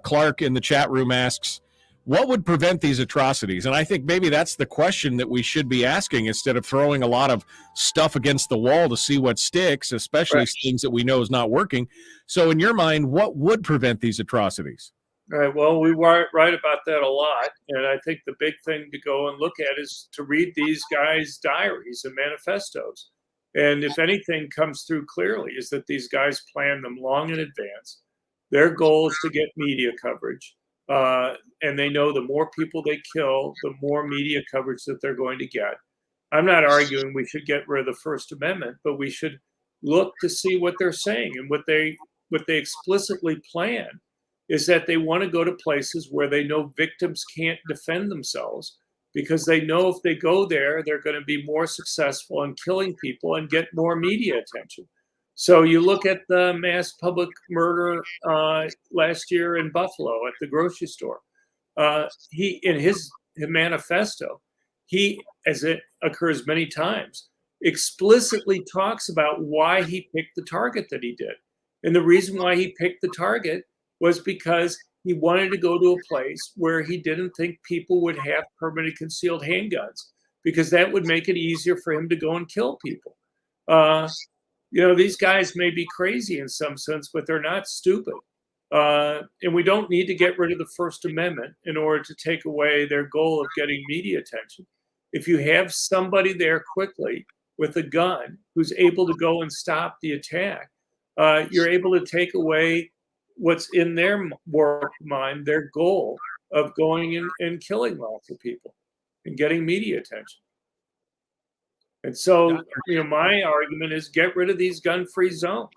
Clark in the chat room asks, what would prevent these atrocities? And I think maybe that's the question that we should be asking instead of throwing a lot of stuff against the wall to see what sticks, especially things that we know is not working. So in your mind, what would prevent these atrocities? All right. Well, we write about that a lot. And I think the big thing to go and look at is to read these guys' diaries and manifestos. And if anything comes through clearly is that these guys planned them long in advance. Their goal is to get media coverage. And they know the more people they kill, the more media coverage that they're going to get. I'm not arguing we should get rid of the First Amendment, but we should look to see what they're saying. And what they explicitly plan is that they want to go to places where they know victims can't defend themselves, because they know if they go there, they're going to be more successful in killing people and get more media attention. So you look at the mass public murder last year in Buffalo at the grocery store. He, in his manifesto, as it occurs many times, explicitly talks about why he picked the target that he did. And the reason why he picked the target was because he wanted to go to a place where he didn't think people would have permanent concealed handguns, because that would make it easier for him to go and kill people. These guys may be crazy in some sense, but they're not stupid. And we don't need to get rid of the First Amendment in order to take away their goal of getting media attention. If you have somebody there quickly with a gun who's able to go and stop the attack, you're able to take away what's in their mind, their goal of going and killing lots of people and getting media attention. And so, my argument is get rid of these gun-free zones.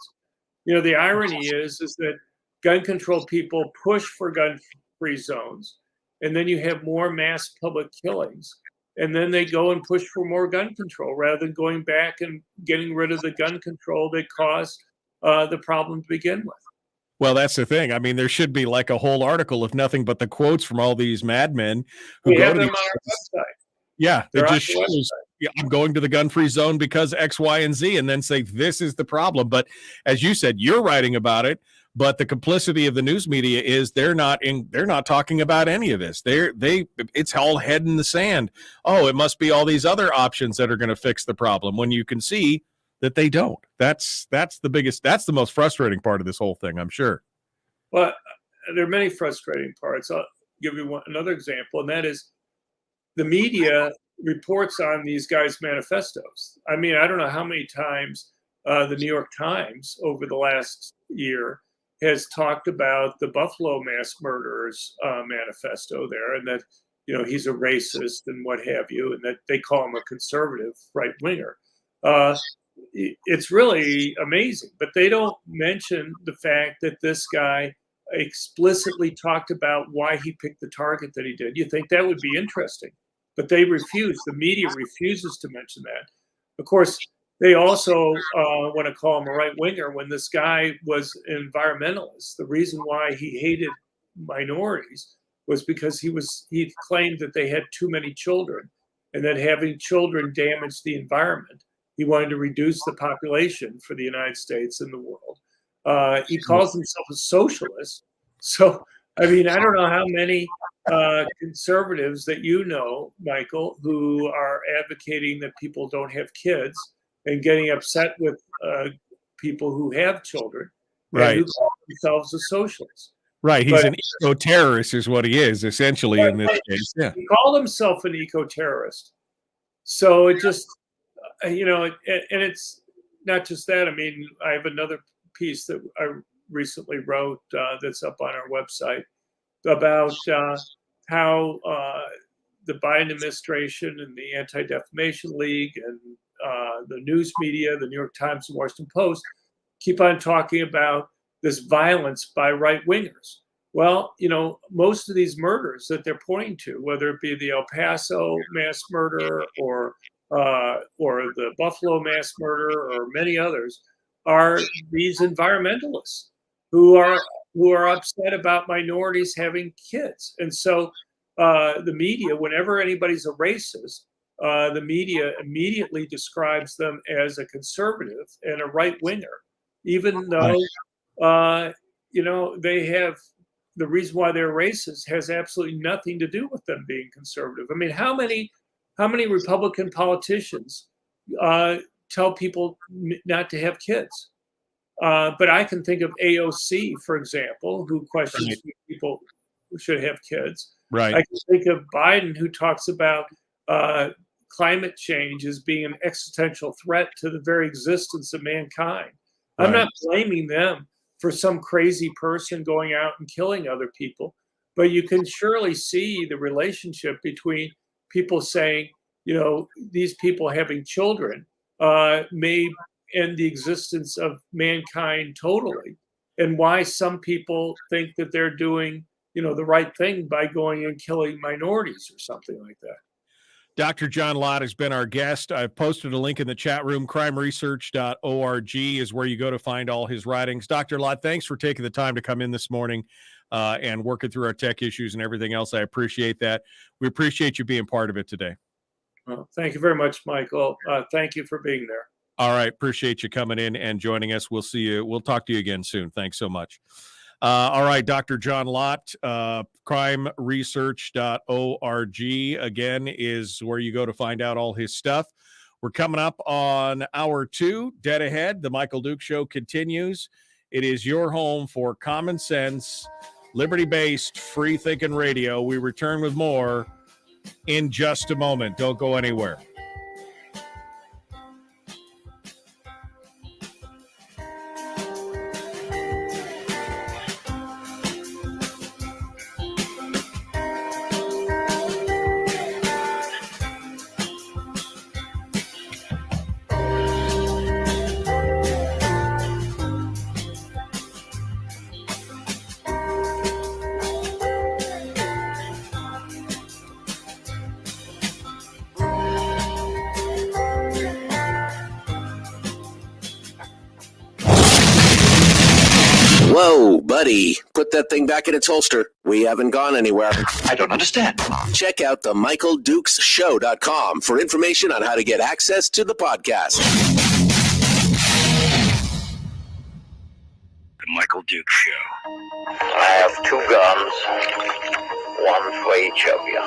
The irony is that gun control people push for gun-free zones, and then you have more mass public killings. and then they go and push for more gun control rather than going back and getting rid of the gun control that caused the problem to begin with. Well, that's the thing. I mean, there should be like a whole article of nothing but the quotes from all these madmen who We go have to them these on our website. Yeah, They're it on just the shows, yeah, I'm going to the gun-free zone because X, Y, and Z, and then say this is the problem. But as you said, you're writing about it, but the complicity of the news media is they're not talking about any of this. It's all head in the sand. Oh, it must be all these other options that are going to fix the problem when you can see that they don't. That's the most frustrating part of this whole thing, I'm sure. Well, there are many frustrating parts. I'll give you another example, and that is the media reports on these guys' manifestos. I mean, I don't know how many times the New York Times over the last year has talked about the Buffalo mass murderers manifesto there, and that, you know, he's a racist and what have you, and that they call him a conservative right winger. It's really amazing, but they don't mention the fact that this guy explicitly talked about why he picked the target that he did. You think that would be interesting, but they refuse. The media refuses to mention that. Of course, they also want to call him a right winger when this guy was an environmentalist. The reason why he hated minorities was because he claimed that they had too many children and that having children damaged the environment. He wanted to reduce the population for the United States and the world. He calls himself a socialist. So, I mean, I don't know how many conservatives that you know, Michael, who are advocating that people don't have kids and getting upset with people who have children, right? And who call themselves a socialist. Right. He's an eco-terrorist is what he is, essentially, in this case. Yeah. He called himself an eco-terrorist. So it just, you know, and it's not just that. I mean, I have another piece that I recently wrote that's up on our website about how the Biden administration and the Anti-Defamation League and the news media, the New York Times and Washington Post, keep on talking about this violence by right wingers. Well, you know, most of these murders that they're pointing to, whether it be the El Paso mass murder or the Buffalo mass murder or many others, are these environmentalists who are upset about minorities having kids. And so the media, whenever anybody's a racist, the media immediately describes them as a conservative and a right winger, even though you know, they have the reason why they're racist has absolutely nothing to do with them being conservative. I mean, how many Republican politicians tell people not to have kids? But I can think of AOC, for example, who questions people who should have kids. Right. I can think of Biden, who talks about climate change as being an existential threat to the very existence of mankind. Right. I'm not blaming them for some crazy person going out and killing other people, but you can surely see the relationship between people saying, you know, these people having children may end the existence of mankind totally, and why some people think that they're doing, you know, the right thing by going and killing minorities or something like that. Dr. John Lott has been our guest. I've posted a link in the chat room. Crimeresearch.org is where you go to find all his writings. Dr. Lott, thanks for taking the time to come in this morning and working through our tech issues and everything else. I appreciate that. We appreciate you being part of it today. Well, thank you very much, Michael. Thank you for being there. All right. Appreciate you coming in and joining us. We'll see you. We'll talk to you again soon. Thanks so much. All right, Dr. John Lott, crimeresearch.org, again, is where you go to find out all his stuff. We're coming up on hour 2, dead ahead. The Michael Duke Show continues. It is your home for common sense, liberty-based, free-thinking radio. We return with more in just a moment. Don't go anywhere. Whoa, buddy. Put that thing back in its holster. We haven't gone anywhere. I don't understand. Check out the MichaelDukesShow.com for information on how to get access to the podcast. The Michael Duke Show. I have 2 guns, one for each of you.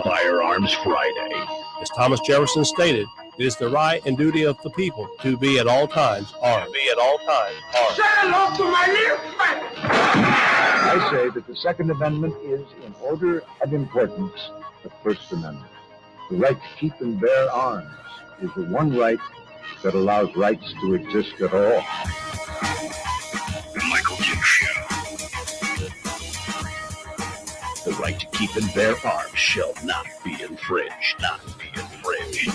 Firearms Friday. As Thomas Jefferson stated, it is the right and duty of the people to be at all times armed. Say hello to my little friend. I say that the Second Amendment is, in order of importance, the First Amendment. The right to keep and bear arms is the one right that allows rights to exist at all. The Michael Duke Show. The right to keep and bear arms shall not be infringed. Not be infringed.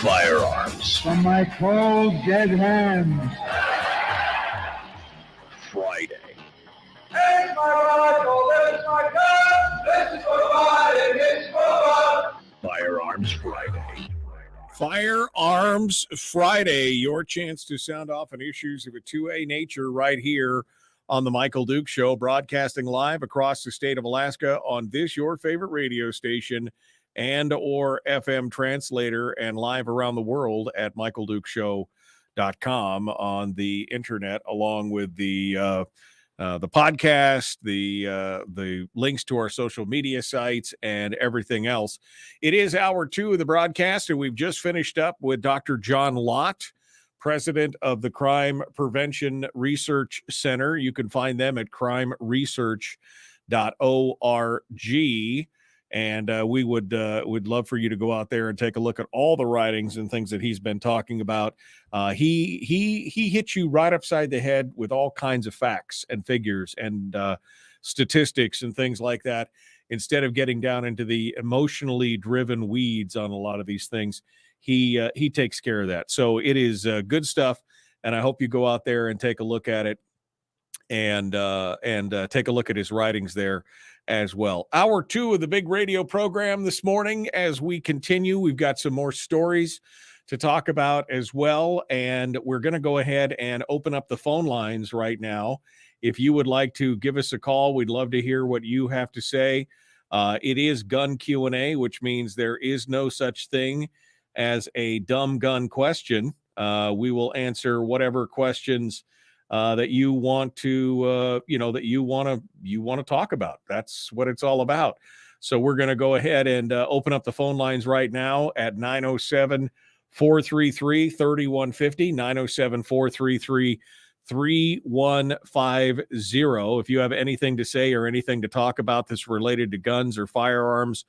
Firearms From my cold, dead hands. Friday. Here's my rifle, there's my gun. This is for fun and it's for fun. Firearms Friday. Firearms Friday, your chance to sound off on issues of a 2A nature right here on the Michael Duke Show, broadcasting live across the state of Alaska on this, your favorite radio station, and or FM translator, and live around the world at michaeldukeshow.com on the internet, along with the podcast, the links to our social media sites, and everything else. It is hour 2 of the broadcast, and we've just finished up with Dr. John Lott, president of the Crime Prevention Research Center. You can find them at crimeresearch.org. And we would love for you to go out there and take a look at all the writings and things that he's been talking about. He hits you right upside the head with all kinds of facts and figures and statistics and things like that. Instead of getting down into the emotionally driven weeds on a lot of these things, he takes care of that. So it is good stuff, and I hope you go out there and take a look at it and take a look at his writings there as well. Hour 2 of the big radio program this morning. As we continue, we've got some more stories to talk about as well, and we're going to go ahead and open up the phone lines right now. If you would like to give us a call, we'd love to hear what you have to say. It is gun Q&A, which means there is no such thing as a dumb gun question. We will answer whatever questions that you want to, that you want to talk about. That's what it's all about. So we're going to go ahead and open up the phone lines right now at 907-433-3150, 907-433-3150. If you have anything to say or anything to talk about that's related to guns or firearms,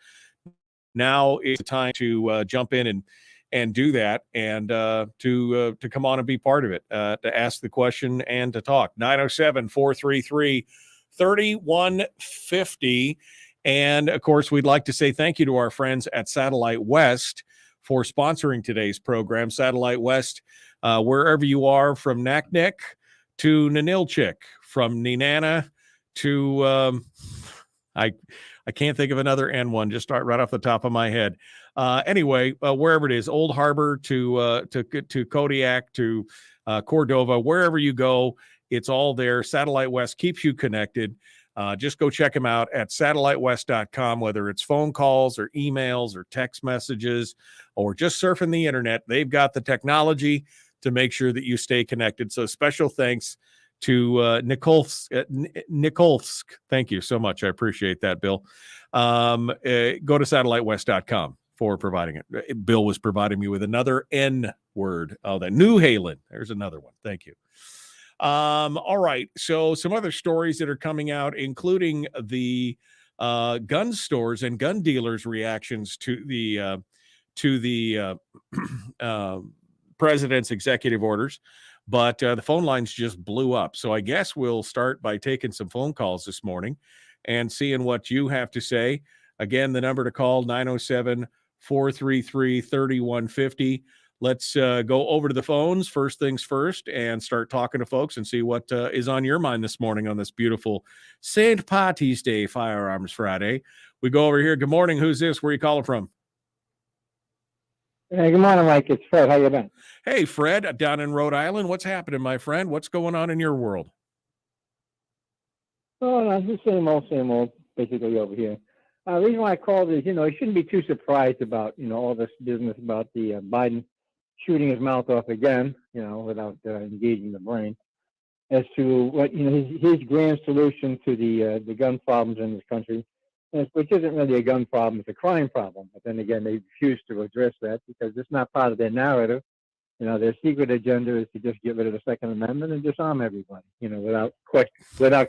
now is the time to jump in and do that, and to come on and be part of it, to ask the question and to talk. 907-433-3150. And of course, we'd like to say thank you to our friends at Satellite West for sponsoring today's program. Satellite West, wherever you are, from Naknek to Ninilchik, from Nenana to I can't think of another N one, just start right off the top of my head. Anyway, wherever it is, Old Harbor to Kodiak to Cordova, wherever you go, it's all there. Satellite West keeps you connected. Just go check them out at satellitewest.com, whether it's phone calls or emails or text messages or just surfing the internet. They've got the technology to make sure that you stay connected. So special thanks to Nikolsk. Thank you so much. I appreciate that, Bill. Go to satellitewest.com for providing it. Bill was providing me with another N word. Oh, that New Halen. There's another one. Thank you. All right. So some other stories that are coming out, including the gun stores and gun dealers' reactions to the president's executive orders. But the phone lines just blew up. So I guess we'll start by taking some phone calls this morning and seeing what you have to say. Again, the number to call, 907-433-3150. Let's go over to the phones, first things first, and start talking to folks and see what is on your mind this morning on this beautiful St. Patty's Day, Firearms Friday. We go over here. Good morning. Who's this? Where are you calling from? Hey, good morning, Mike. It's Fred. How you been? Hey, Fred, down in Rhode Island. What's happening, my friend? What's going on in your world? Oh, no, it's the same old, basically over here. The reason why I called is, you shouldn't be too surprised about, all this business about the Biden shooting his mouth off again, without engaging the brain, as to what, his grand solution to the gun problems in this country, which isn't really a gun problem, it's a crime problem. But then again, they refuse to address that because it's not part of their narrative. Their secret agenda is to just get rid of the Second Amendment and disarm everybody, without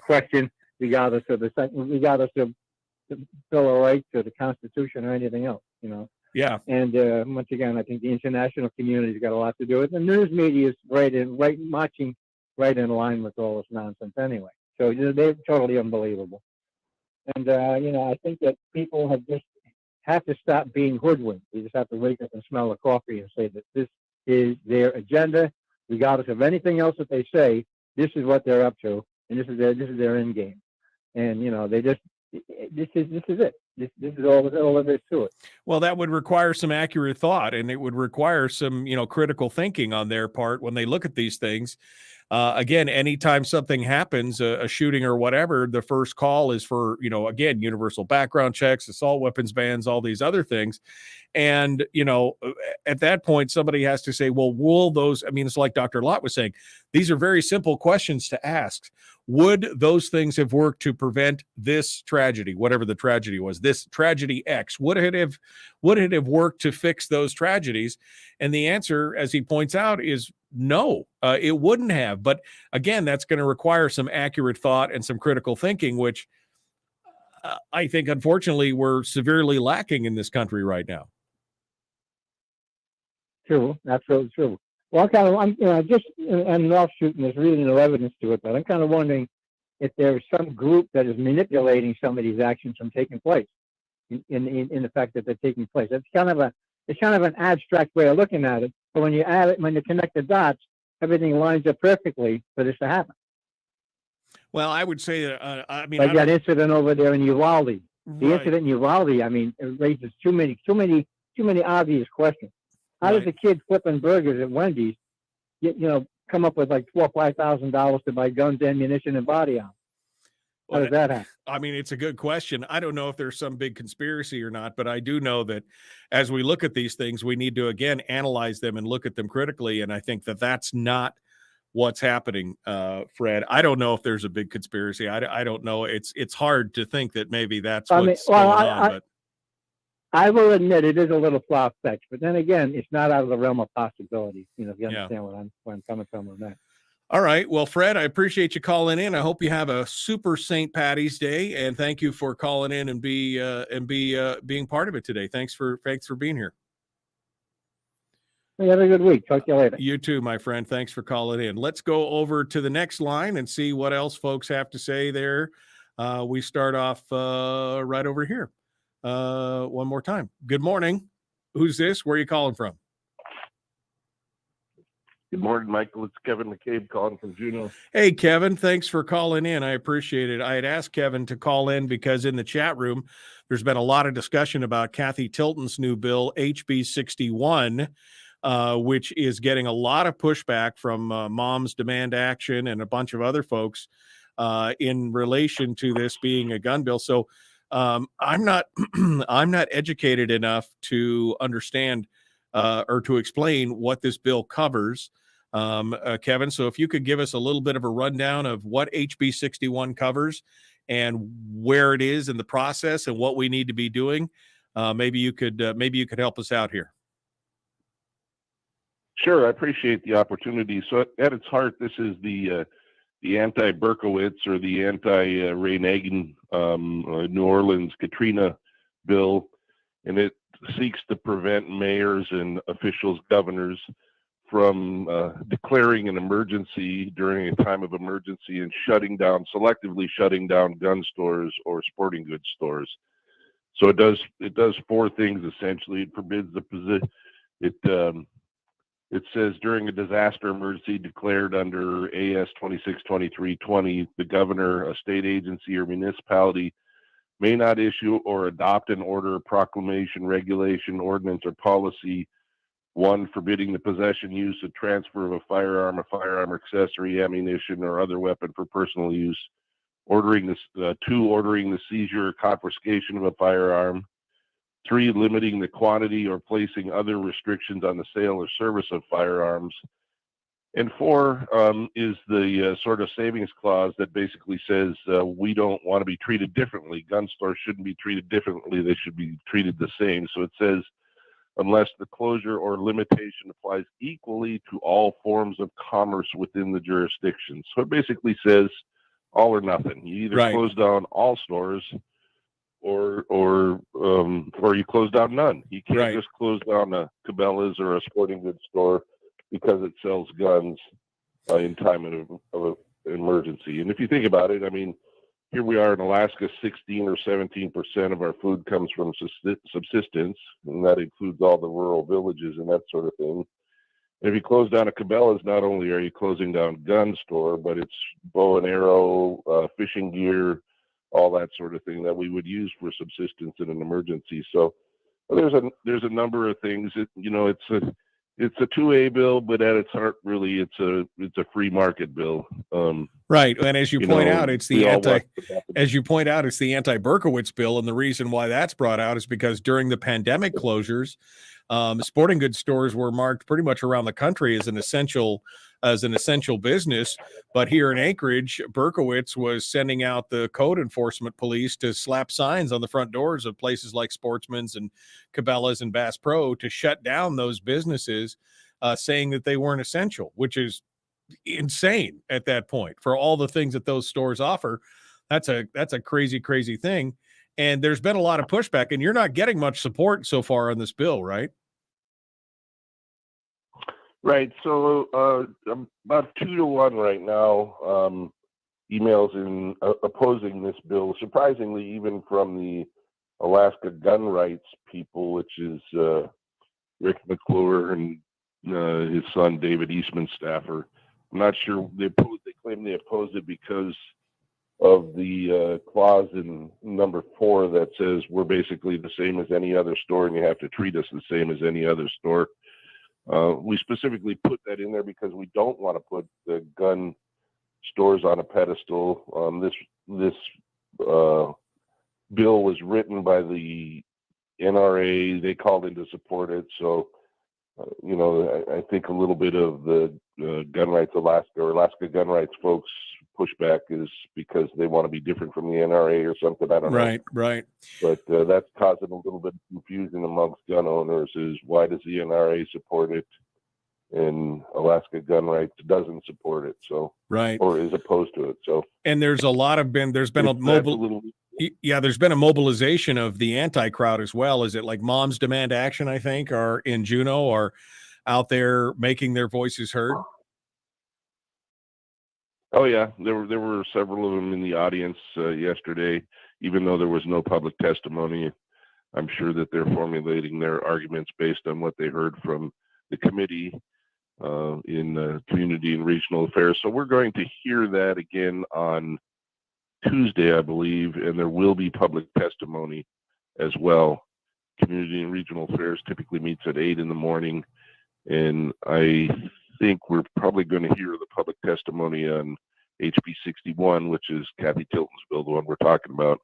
question, regardless of the Bill of Rights or the Constitution or anything else, Yeah. And once again, I think the international community's got a lot to do with it. The news media is marching right in line with all this nonsense anyway. So they're totally unbelievable. And I think that people have to stop being hoodwinked. You just have to wake up and smell the coffee and say that this is their agenda, regardless of anything else that they say. This is what they're up to, and this is their end game. And they just this is it. This is all of it to it. Well, that would require some accurate thought, and it would require some, critical thinking on their part when they look at these things. Again, anytime something happens, a shooting or whatever, the first call is for, again, universal background checks, assault weapons bans, all these other things. And, at that point, somebody has to say, well, will those, it's like Dr. Lott was saying, these are very simple questions to ask. Would those things have worked to prevent this tragedy, whatever the tragedy was, this tragedy X? Would it have worked to fix those tragedies? And the answer, as he points out, is no, it wouldn't have. But again, that's going to require some accurate thought and some critical thinking, which I think, unfortunately, we're severely lacking in this country right now. True, absolutely true. Well, I'm just an offshoot, and there's really no evidence to it, but I'm kind of wondering if there's some group that is manipulating some of these actions from taking place, in the fact that they're taking place. It's kind of an abstract way of looking at it, but when you connect the dots, everything lines up perfectly for this to happen. Well, I would say, like that incident over there in Uvalde. The incident in Uvalde, it raises too many obvious questions. How does a kid flipping burgers at Wendy's, come up with like $4,000 or $5,000 to buy guns, ammunition, and body armor? How does that happen? It's a good question. I don't know if there's some big conspiracy or not, but I do know that as we look at these things, we need to, again, analyze them and look at them critically. And I think that that's not what's happening, Fred. I don't know if there's a big conspiracy. I don't know. It's hard to think that maybe that's what's going on. But I will admit it is a little far-fetched, but then again, it's not out of the realm of possibility. If you understand where I'm coming from with that. All right. Well, Fred, I appreciate you calling in. I hope you have a super St. Patty's Day, and thank you for calling in and being part of it today. Thanks for being here. Hey, have a good week. Talk to you later. You too, my friend. Thanks for calling in. Let's go over to the next line and see what else folks have to say there. We start off right over here. One more time. Good morning. Who's this? Where are you calling from? Good morning, Michael. It's Kevin McCabe calling from Juneau. Hey, Kevin. Thanks for calling in. I appreciate it. I had asked Kevin to call in because in the chat room, there's been a lot of discussion about Kathy Tilton's new bill, HB 61, which is getting a lot of pushback from Moms Demand Action and a bunch of other folks in relation to this being a gun bill. So I'm not educated enough to understand or to explain what this bill covers, Kevin. So if you could give us a little bit of a rundown of what HB 61 covers and where it is in the process and what we need to be doing, maybe you could help us out here. Sure, I appreciate the opportunity. So at its heart, this is the anti-Berkowitz or the anti-Ray Nagin New Orleans Katrina bill, and it seeks to prevent mayors and officials, governors, from declaring an emergency during a time of emergency and selectively shutting down gun stores or sporting goods stores. So it does four things essentially. It forbids it says during a disaster emergency declared under AS 262320, the governor, a state agency, or municipality may not issue or adopt an order, proclamation, regulation, ordinance, or policy, one, forbidding the possession, use, or transfer of a firearm accessory, ammunition, or other weapon for personal use, ordering the seizure or confiscation of a firearm. 3, limiting the quantity or placing other restrictions on the sale or service of firearms. And 4 is the sort of savings clause that basically says we don't want to be treated differently. Gun stores shouldn't be treated differently. They should be treated the same. So it says, unless the closure or limitation applies equally to all forms of commerce within the jurisdiction. So it basically says all or nothing. You either Right. close down all stores or you close down none. You can't Right. just close down a Cabela's or a sporting goods store because it sells guns in time of emergency. And if you think about it, I mean, here we are in Alaska, 16 or 17% of our food comes from subsistence, and that includes all the rural villages and that sort of thing. And if you close down a Cabela's, not only are you closing down gun store, but it's bow and arrow, fishing gear, all that sort of thing that we would use for subsistence in an emergency. So there's a number of things. It's a 2A bill, but at its heart, really, it's a free market bill. Right, and as you point out, it's the as you point out, it's the anti-Berkowitz bill, and the reason why that's brought out is because during the pandemic closures, sporting goods stores were marked pretty much around the country as an essential business. But here in Anchorage, Berkowitz was sending out the code enforcement police to slap signs on the front doors of places like Sportsman's and Cabela's and Bass Pro to shut down those businesses, saying that they weren't essential, which is insane at that point for all the things that those stores offer. That's a crazy thing. And there's been a lot of pushback, and you're not getting much support so far on this bill, right? Right. So about 2-1 right now. Emails in opposing this bill. Surprisingly, even from the Alaska gun rights people, which is Rick McClure and his son David Eastman staffer. I'm not sure they claim they opposed it because of the clause in number 4 that says we're basically the same as any other store and you have to treat us the same as any other store. We specifically put that in there because we don't want to put the gun stores on a pedestal. This bill was written by the NRA. They called in to support it. So, I think a little bit of the gun rights Alaska gun rights folks pushback is because they want to be different from the NRA or something. I don't know. Right. But that's causing a little bit of confusion amongst gun owners is why does the NRA support it and Alaska gun rights doesn't support it. So, right. Or is opposed to it. So, and there's been a mobilization of the anti-crowd as well. Is it like Moms Demand Action, I think, are in Juneau, are out there making their voices heard? Oh yeah, there were several of them in the audience yesterday, even though there was no public testimony. I'm sure that they're formulating their arguments based on what they heard from the committee in Community and Regional Affairs. So we're going to hear that again on Tuesday, I believe, and there will be public testimony as well. Community and Regional Affairs typically meets at 8 in the morning, and I think we're probably going to hear the public testimony on HB 61, which is Kathy Tilton's bill, the one we're talking about,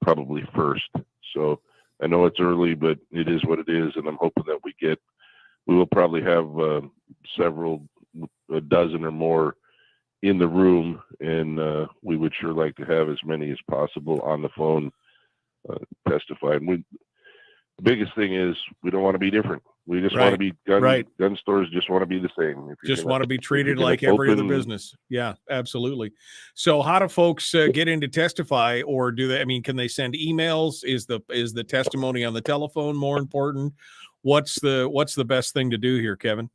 probably first. So I know it's early, but it is what it is, and I'm hoping that we will probably have a dozen or more in the room, and we would sure like to have as many as possible on the phone testifying. The biggest thing is we don't want to be different. We just want to be gun stores just want to be the same. Just want to be treated like every other business. Yeah, absolutely. So how do folks get in to testify, or can they send emails? Is the testimony on the telephone more important? What's the best thing to do here, Kevin?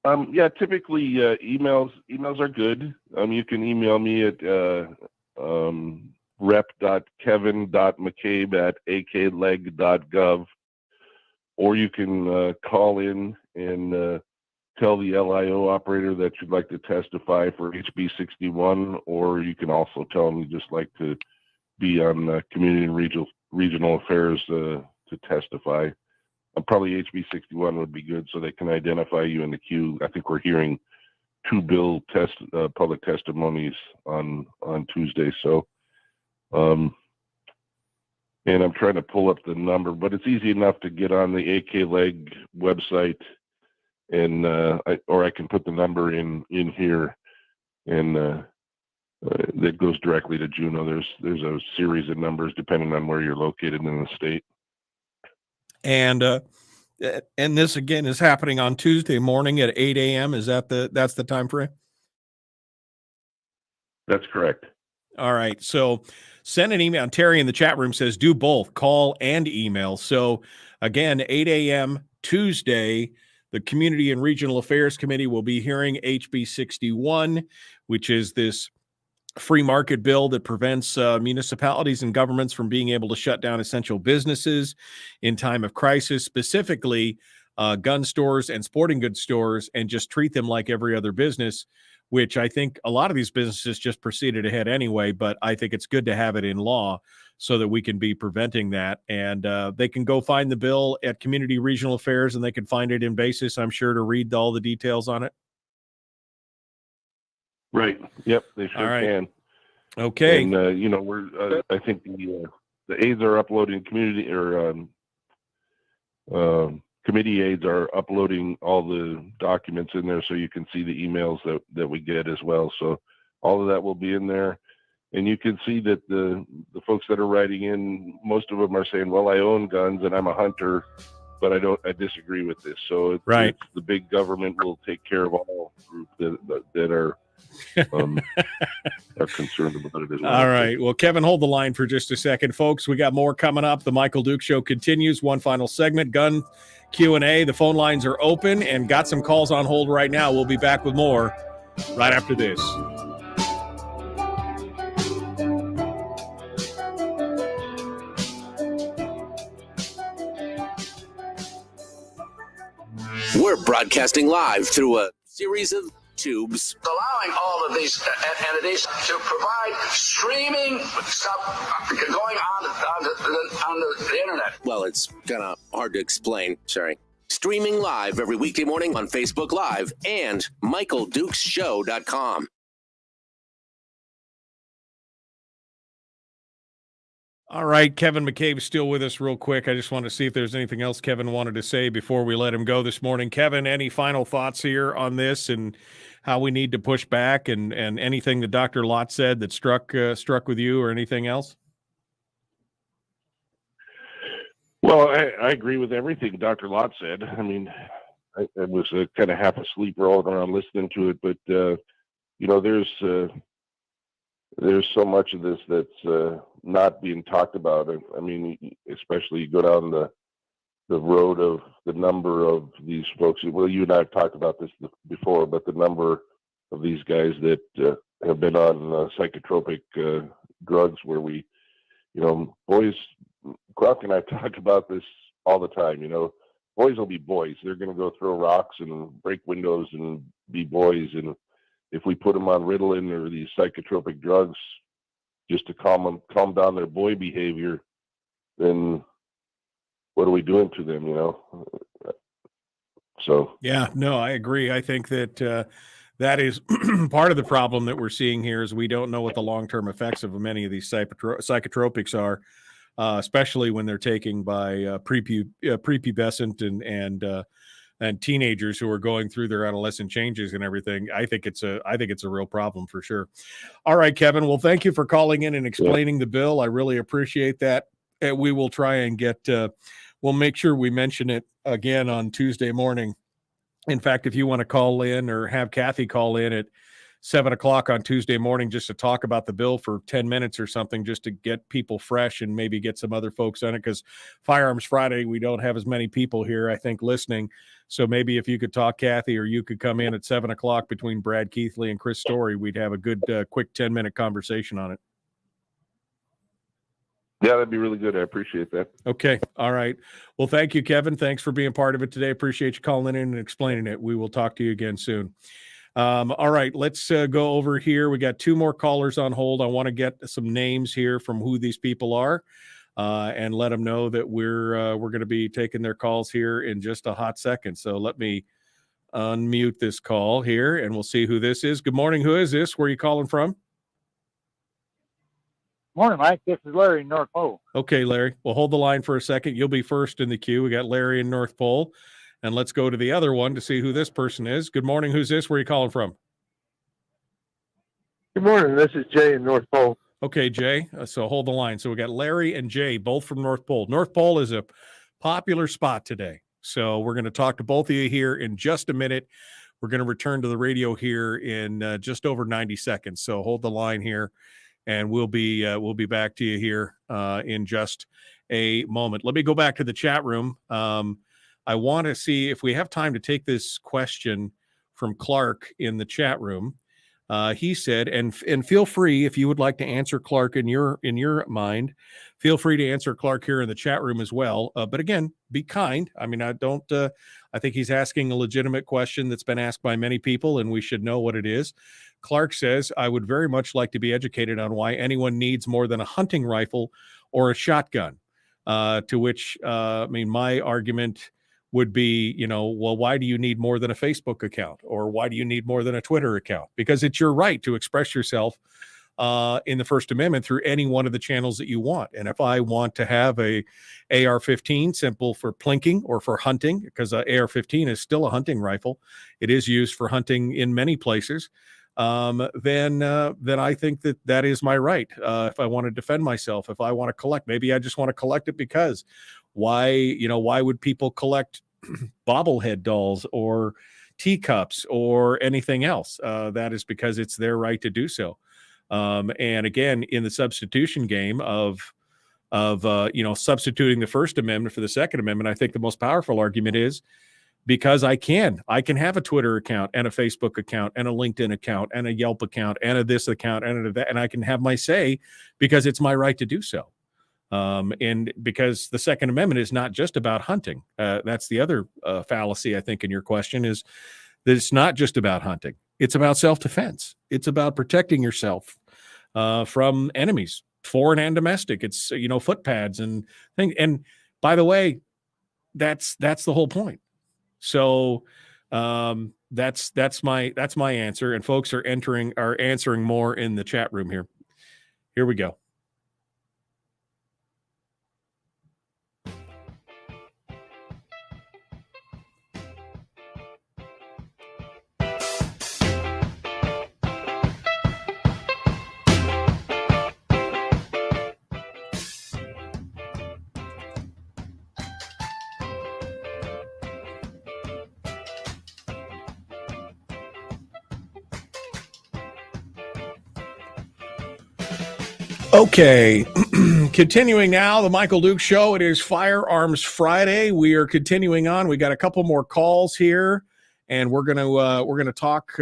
Typically emails are good. You can email me at rep.kevin.mccabe@akleg.gov, or you can call in and tell the LIO operator that you'd like to testify for HB 61, or you can also tell them you'd just like to be on Community and Regional Affairs to testify. Probably HB 61 would be good so they can identify you in the queue. I think we're hearing two bill public testimonies on Tuesday. So, and I'm trying to pull up the number, but it's easy enough to get on the AK Leg website, and or I can put the number in here, and that goes directly to Juneau. There's a series of numbers depending on where you're located in the state. And this again is happening on Tuesday morning at 8 a.m. Is that's the time frame? That's correct. All right. So send an email. Terry in the chat room says do both, call and email. So again, 8 a.m. Tuesday, the Community and Regional Affairs Committee will be hearing HB 61, which is this free market bill that prevents municipalities and governments from being able to shut down essential businesses in time of crisis, specifically gun stores and sporting goods stores, and just treat them like every other business, which I think a lot of these businesses just proceeded ahead anyway, but I think it's good to have it in law so that we can be preventing that. And they can go find the bill at Community Regional Affairs, and they can find it in Basis, I'm sure, to read all the details on it. Right. Yep. They sure can. Okay. And we're I think the aides are uploading community committee aides are uploading all the documents in there, so you can see the emails that we get as well. So all of that will be in there, and you can see that the folks that are writing in, most of them are saying, "Well, I own guns and I'm a hunter, but I disagree with this." So it's the big government will take care of all groups that are concerned about it as well. All right. Well, Kevin, hold the line for just a second, folks. We got more coming up. The Michael Duke Show continues. One final segment, gun Q&A. The phone lines are open and got some calls on hold right now. We'll be back with more right after this. We're broadcasting live through a series of tubes, allowing all of these entities to provide streaming stuff going on the internet. Well, it's kind of hard to explain. Sorry. Streaming live every weekday morning on Facebook Live and MichaelDukesShow.com. All right, Kevin McCabe is still with us real quick. I just want to see if there's anything else Kevin wanted to say before we let him go this morning. Kevin, any final thoughts here on this and how we need to push back, and anything that Dr. Lott said that struck with you, or anything else? Well, I agree with everything Dr. Lott said. I mean, I was kind of half asleep rolling around listening to it, but there's so much of this that's not being talked about. I mean, especially you go down the road of the number of these folks. Well, you and I have talked about this before, but the number of these guys that have been on psychotropic drugs, where boys, Croc and I talk about this all the time. Boys will be boys. They're going to go throw rocks and break windows and be boys. And if we put them on Ritalin or these psychotropic drugs just to calm down their boy behavior, then what are we doing to them, So yeah, no, I agree. I think that that is part of the problem that we're seeing here is we don't know what the long-term effects of many of these psychotropics are, especially when they're taken by prepubescent and teenagers who are going through their adolescent changes and everything. I think it's a real problem for sure. All right, Kevin. Well, thank you for calling in and explaining the bill. I really appreciate that. And we will try and we'll make sure we mention it again on Tuesday morning. In fact, if you want to call in or have Kathy call in at 7:00 on Tuesday morning just to talk about the bill for 10 minutes or something, just to get people fresh and maybe get some other folks on it, because Firearms Friday, we don't have as many people here, I think, listening. So maybe if you could talk, Kathy, or you could come in at 7:00 between Brad Keithley and Chris Story, we'd have a good, quick 10-minute conversation on it. Yeah, that'd be really good. I appreciate that. Okay. All right. Well, thank you, Kevin. Thanks for being part of it today. Appreciate you calling in and explaining it. We will talk to you again soon. All right, let's go over here. We got two more callers on hold. I want to get some names here from who these people are, and let them know that we're going to be taking their calls here in just a hot second. So let me unmute this call here, and we'll see who this is. Good morning. Who is this? Where are you calling from? Morning, Mike. This is Larry, North Pole. Okay, Larry. Well, hold the line for a second. You'll be first in the queue. We got Larry in North Pole, and let's go to the other one to see who this person is. Good morning. Who's this? Where are you calling from? Good morning. This is Jay in North Pole. Okay, Jay. So hold the line. So we got Larry and Jay, both from North Pole. North Pole is a popular spot today. So we're going to talk to both of you here in just a minute. We're going to return to the radio here in just over 90 seconds. So hold the line here, and we'll be back to you here in just a moment. Let me go back to the chat room. I want to see if we have time to take this question from Clark in the chat room. He said, and feel free if you would like to answer Clark in your mind, feel free to answer Clark here in the chat room as well. But again, be kind. I mean, I think he's asking a legitimate question that's been asked by many people, and we should know what it is. Clark says, I would very much like to be educated on why anyone needs more than a hunting rifle or a shotgun. To which, my argument would be, well, why do you need more than a Facebook account, or why do you need more than a Twitter account? Because it's your right to express yourself in the First Amendment through any one of the channels that you want. And if I want to have a AR-15 simple for plinking or for hunting, because AR-15 is still a hunting rifle, it is used for hunting in many places, then I think that is my right. If I want to defend myself, if I want to collect, maybe I just want to collect it because why would people collect bobblehead dolls or teacups or anything else? That is because it's their right to do so. And again, in the substitution game of substituting the First Amendment for the Second Amendment, I think the most powerful argument is because I can have a Twitter account and a Facebook account and a LinkedIn account and a Yelp account and a this account and a that, and I can have my say because it's my right to do so. And because the Second Amendment is not just about hunting. That's the other fallacy, I think, in your question, is that it's not just about hunting. It's about self-defense. It's about protecting yourself from enemies, foreign and domestic. It's, foot pads and things. And by the way, that's the whole point. So that's my answer. And folks are answering more in the chat room here. Here we go. Okay, continuing now, the Michael Duke Show. It is Firearms Friday. We are continuing on. We got a couple more calls here, and we're gonna talk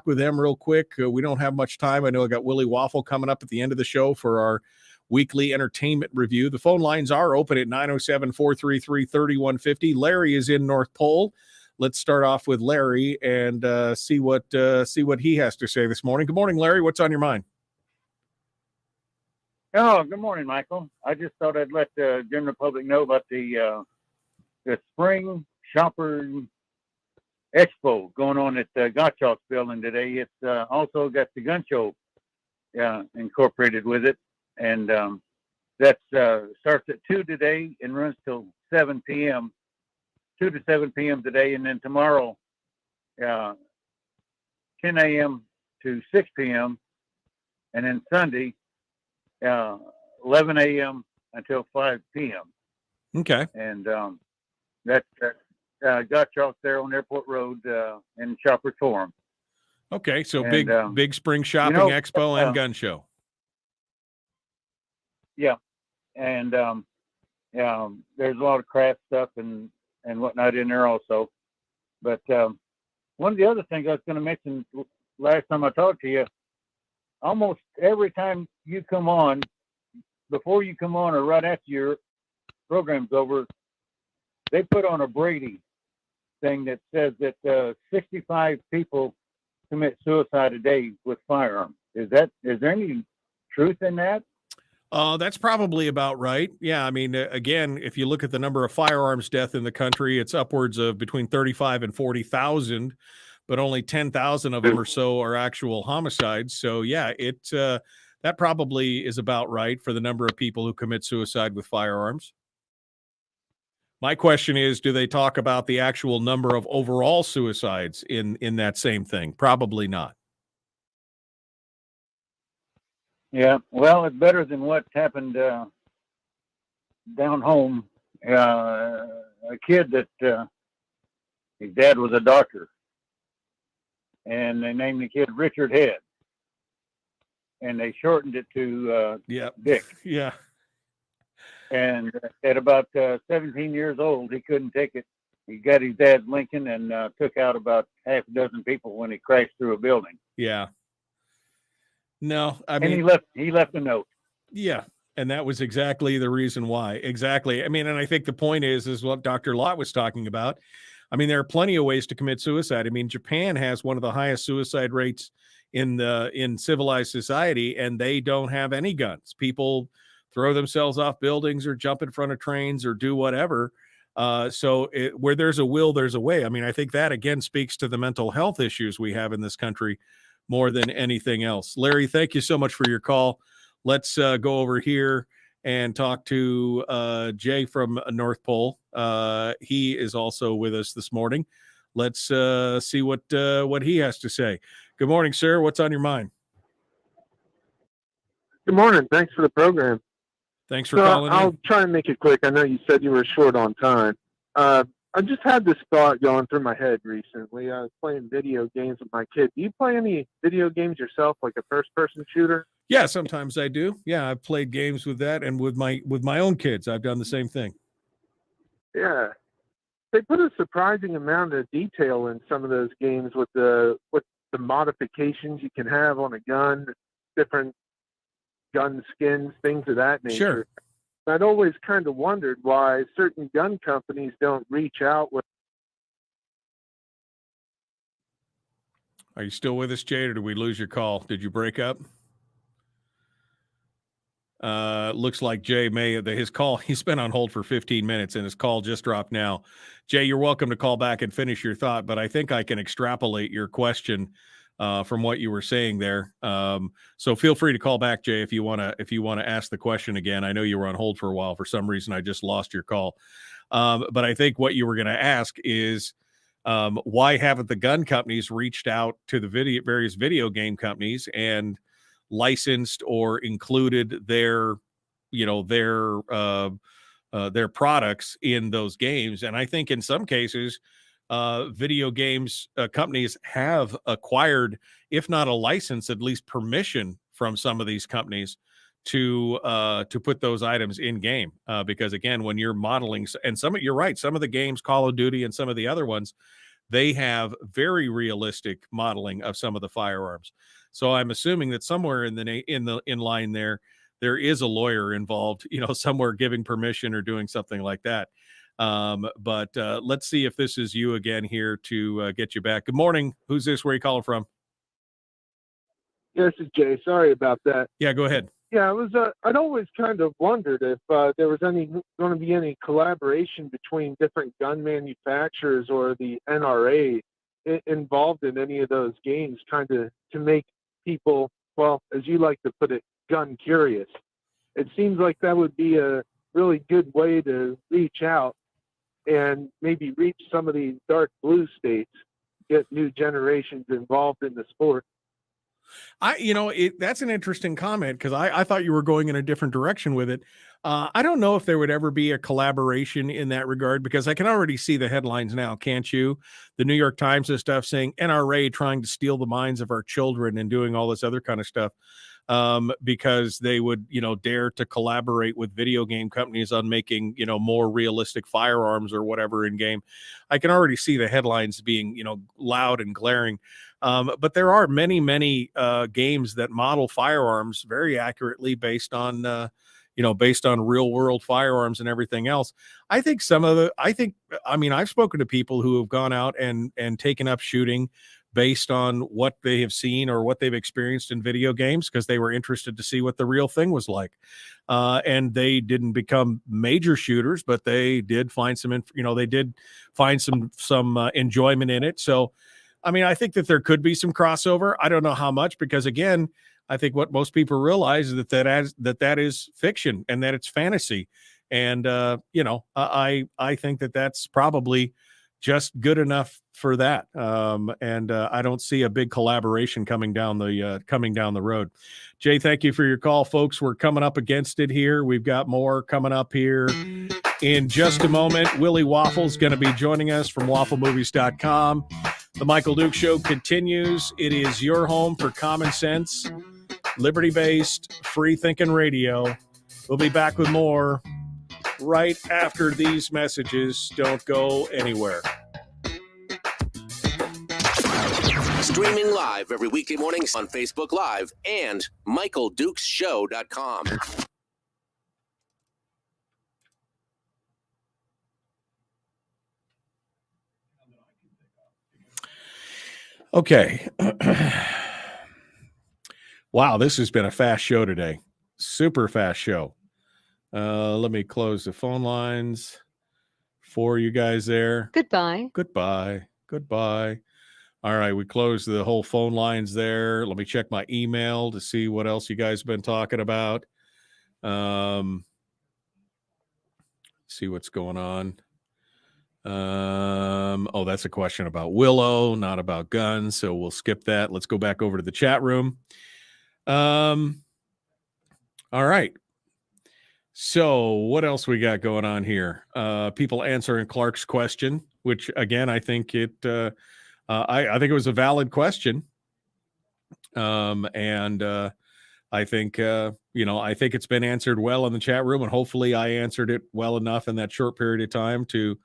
with them real quick. We don't have much time. I know I got Willie Waffle coming up at the end of the show for our weekly entertainment review. The phone lines are open at 907-433-3150. Larry is in North Pole. Let's start off with Larry and see what he has to say this morning. Good morning, Larry. What's on your mind? Oh, good morning, Michael. I just thought I'd let the general public know about the Spring Shopper Expo going on at Gottschalk's building today. It's also got the gun show incorporated with it, and that starts at 2 today and runs till 7 p.m. 2 to 7 p.m. today, and then tomorrow 10 a.m. to 6 p.m. and then Sunday 11 a.m. until 5 p.m. Okay. And that's Gottschalk there on Airport Road in Shoppers Forum. Okay, so and, big spring shopping expo and gun show. Yeah, and there's a lot of craft stuff and whatnot in there also. But one of the other things I was going to mention last time I talked to you, almost every time you come on, before you come on or right after your program's over, they put on a Brady thing that says that 65 people commit suicide a day with firearms. Is there any truth in that? That's probably about right. Yeah, I mean, again, if you look at the number of firearms death in the country, it's upwards of between 35 and 40,000, but only 10,000 of them or so are actual homicides. So yeah, that probably is about right for the number of people who commit suicide with firearms. My question is, do they talk about the actual number of overall suicides in that same thing? Probably not. Yeah, well, it's better than what happened down home. A kid that his dad was a doctor, and they named the kid Richard Head, and they shortened it to Dick. Yeah. And at about 17 years old, he couldn't take it. He got his dad's Lincoln and took out about half a dozen people when he crashed through a building. Yeah. No, I mean, and he left a note. Yeah. And that was exactly the reason why. Exactly. I mean, and I think the point is what Dr. Lott was talking about. I mean, there are plenty of ways to commit suicide. I mean, Japan has one of the highest suicide rates in civilized society, and they don't have any guns. People throw themselves off buildings or jump in front of trains or do whatever. So where there's a will, there's a way. I mean, I think that again speaks to the mental health issues we have in this country more than anything else. Larry, thank you so much for your call. Let's go over here and talk to Jay from North Pole. He is also with us this morning. Let's see what he has to say. Good morning, sir. What's on your mind? Good morning. Thanks for the program. Thanks for calling I'll in. try and make it quick. I know you said you were short on time. I just had this thought going through my head recently. I was playing video games with my kid. Do you play any video games yourself, like a first-person shooter? Yeah, sometimes I do. Yeah, I've played games with that, and with my own kids, I've done the same thing. Yeah, they put a surprising amount of detail in some of those games with the modifications you can have on a gun, different gun skins, things of that nature. Sure. I'd always kind of wondered why certain gun companies don't reach out with. Are you still with us, Jade, or did we lose your call? Did you break up? Looks like Jay his call, he's been on hold for 15 minutes and his call just dropped now. Jay, you're welcome to call back and finish your thought, but I think I can extrapolate your question from what you were saying there. So feel free to call back, Jay, if you want to ask the question again. I know you were on hold for a while. For some reason, I just lost your call. But I think what you were going to ask is, why haven't the gun companies reached out to the various video game companies and licensed or included their products in those games? And I think in some cases, video games companies have acquired, if not a license, at least permission from some of these companies to put those items in game. Because again, when you're modeling, and you're right, some of the games, Call of Duty and some of the other ones, they have very realistic modeling of some of the firearms. So I'm assuming that somewhere in line there is a lawyer involved, somewhere giving permission or doing something like that. But let's see if this is you again here to get you back. Good morning. Who's this? Where are you calling from? Yeah, this is Jay. Sorry about that. Yeah, go ahead. Yeah, I'd always kind of wondered if there was going to be any collaboration between different gun manufacturers or the NRA involved in any of those games, trying to make people, well, as you like to put it, gun curious. It seems like that would be a really good way to reach out and maybe reach some of these dark blue states, get new generations involved in the sport. That's an interesting comment, because I thought you were going in a different direction with it. I don't know if there would ever be a collaboration in that regard, because I can already see the headlines now, can't you? The New York Times and stuff saying NRA trying to steal the minds of our children and doing all this other kind of stuff, because they would, dare to collaborate with video game companies on making, more realistic firearms or whatever in game. I can already see the headlines being, loud and glaring. But there are many, many games that model firearms very accurately based on real world firearms and everything else. I think I've spoken to people who have gone out and taken up shooting based on what they have seen or what they've experienced in video games, because they were interested to see what the real thing was like. And they didn't become major shooters, but they did find some, they did find some enjoyment in it. So, I mean, I think that there could be some crossover. I don't know how much, because again, I think what most people realize is that is fiction and that it's fantasy. And, I think that that's probably just good enough for that. I don't see a big collaboration coming down the road. Jay, thank you for your call, folks. We're coming up against it here. We've got more coming up here in just a moment. Willie Waffle is going to be joining us from wafflemovies.com. The Michael Duke Show continues. It is your home for common sense, liberty-based, free-thinking radio. We'll be back with more right after these messages. Don't go anywhere. Streaming live every weekday mornings on Facebook Live and MichaelDukesShow.com. Okay. Wow, this has been a fast show today. Super fast show. Let me close the phone lines for you guys there. Goodbye. All right, we closed the whole phone lines there. Let me check my email to see what else you guys have been talking about. See what's going on. That's a question about Willow, not about guns, so we'll skip that. Let's go back over to the chat room. All right. So what else we got going on here? People answering Clark's question, which again, I think I think it was a valid question. I think, I think it's been answered well in the chat room, and hopefully I answered it well enough in that short period of time to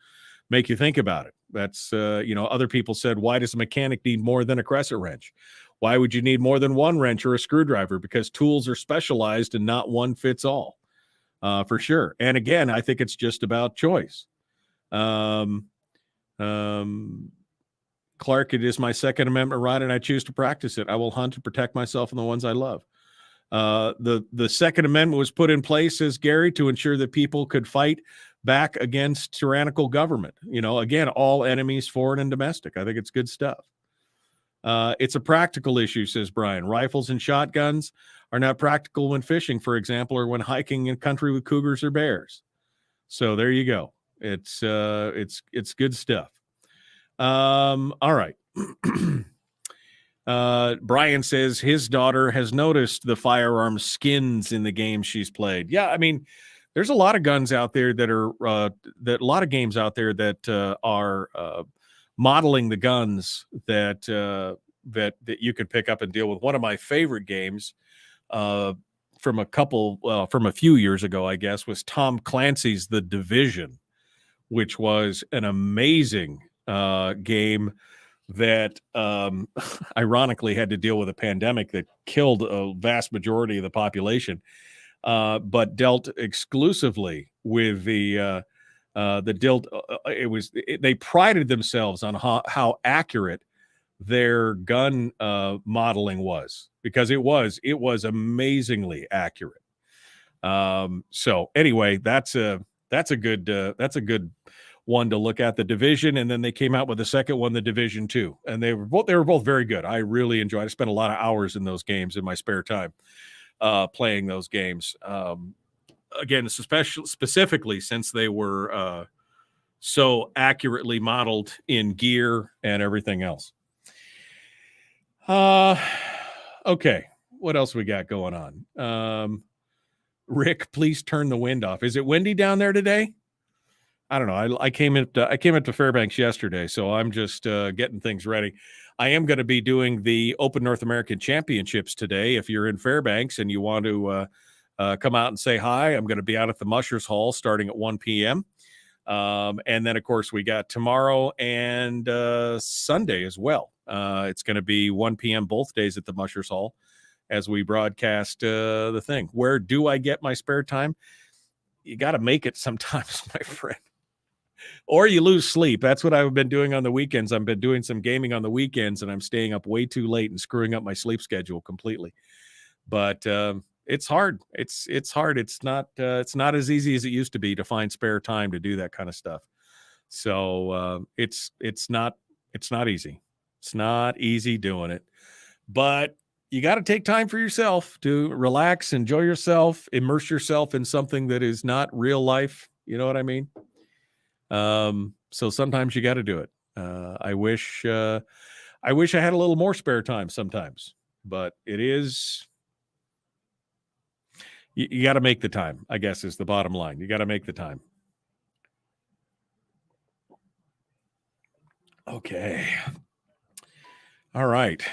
make you think about it. That's, other people said, why does a mechanic need more than a crescent wrench? Why would you need more than one wrench or a screwdriver? Because tools are specialized and not one fits all, for sure. And again, I think it's just about choice. Clark, it is my Second Amendment right, and I choose to practice it. I will hunt to protect myself and the ones I love. The Second Amendment was put in place, says Gary, to ensure that people could fight back against tyrannical government. Again, all enemies, foreign and domestic. I think it's good stuff. It's a practical issue, says Brian. Rifles and shotguns are not practical when fishing, for example, or when hiking in country with cougars or bears. So there you go. It's good stuff. All right. Brian says his daughter has noticed the firearm skins in the games she's played. Yeah, I mean, there's a lot of guns out there that are a lot of games out there that are modeling the guns that you could pick up and deal with. One of my favorite games from a few years ago, I guess, was Tom Clancy's The Division, which was an amazing game that ironically had to deal with a pandemic that killed a vast majority of the population, but dealt exclusively with they prided themselves on how accurate their gun modeling was, because it was amazingly accurate. So anyway, that's a good one to look at, The Division, and then they came out with the second one, The Division 2, and they were both very good. I really enjoyed it. I spent a lot of hours in those games in my spare time playing those games. Again, specifically since they were so accurately modeled in gear and everything else. Okay, what else we got going on? Rick, please turn the wind off. Is it windy down there today? I don't know. I came up to Fairbanks yesterday, so I'm just getting things ready. I am going to be doing the Open North American Championships today. If you're in Fairbanks and you want to come out and say hi, I'm going to be out at the Mushers Hall starting at 1 p.m. And then, of course, we got tomorrow and Sunday as well. It's going to be 1 p.m. both days at the Mushers Hall as we broadcast the thing. Where do I get my spare time? You got to make it sometimes, my friend. Or you lose sleep. That's what I've been doing on the weekends. I've been doing some gaming on the weekends, and I'm staying up way too late and screwing up my sleep schedule completely. But it's hard. It's hard. It's not as easy as it used to be to find spare time to do that kind of stuff. So it's not easy. It's not easy doing it. But you got to take time for yourself to relax, enjoy yourself, immerse yourself in something that is not real life. You know what I mean? So sometimes you got to do it. I wish I had a little more spare time sometimes, but it is, you got to make the time, I guess, is the bottom line. You got to make the time. Okay. All right.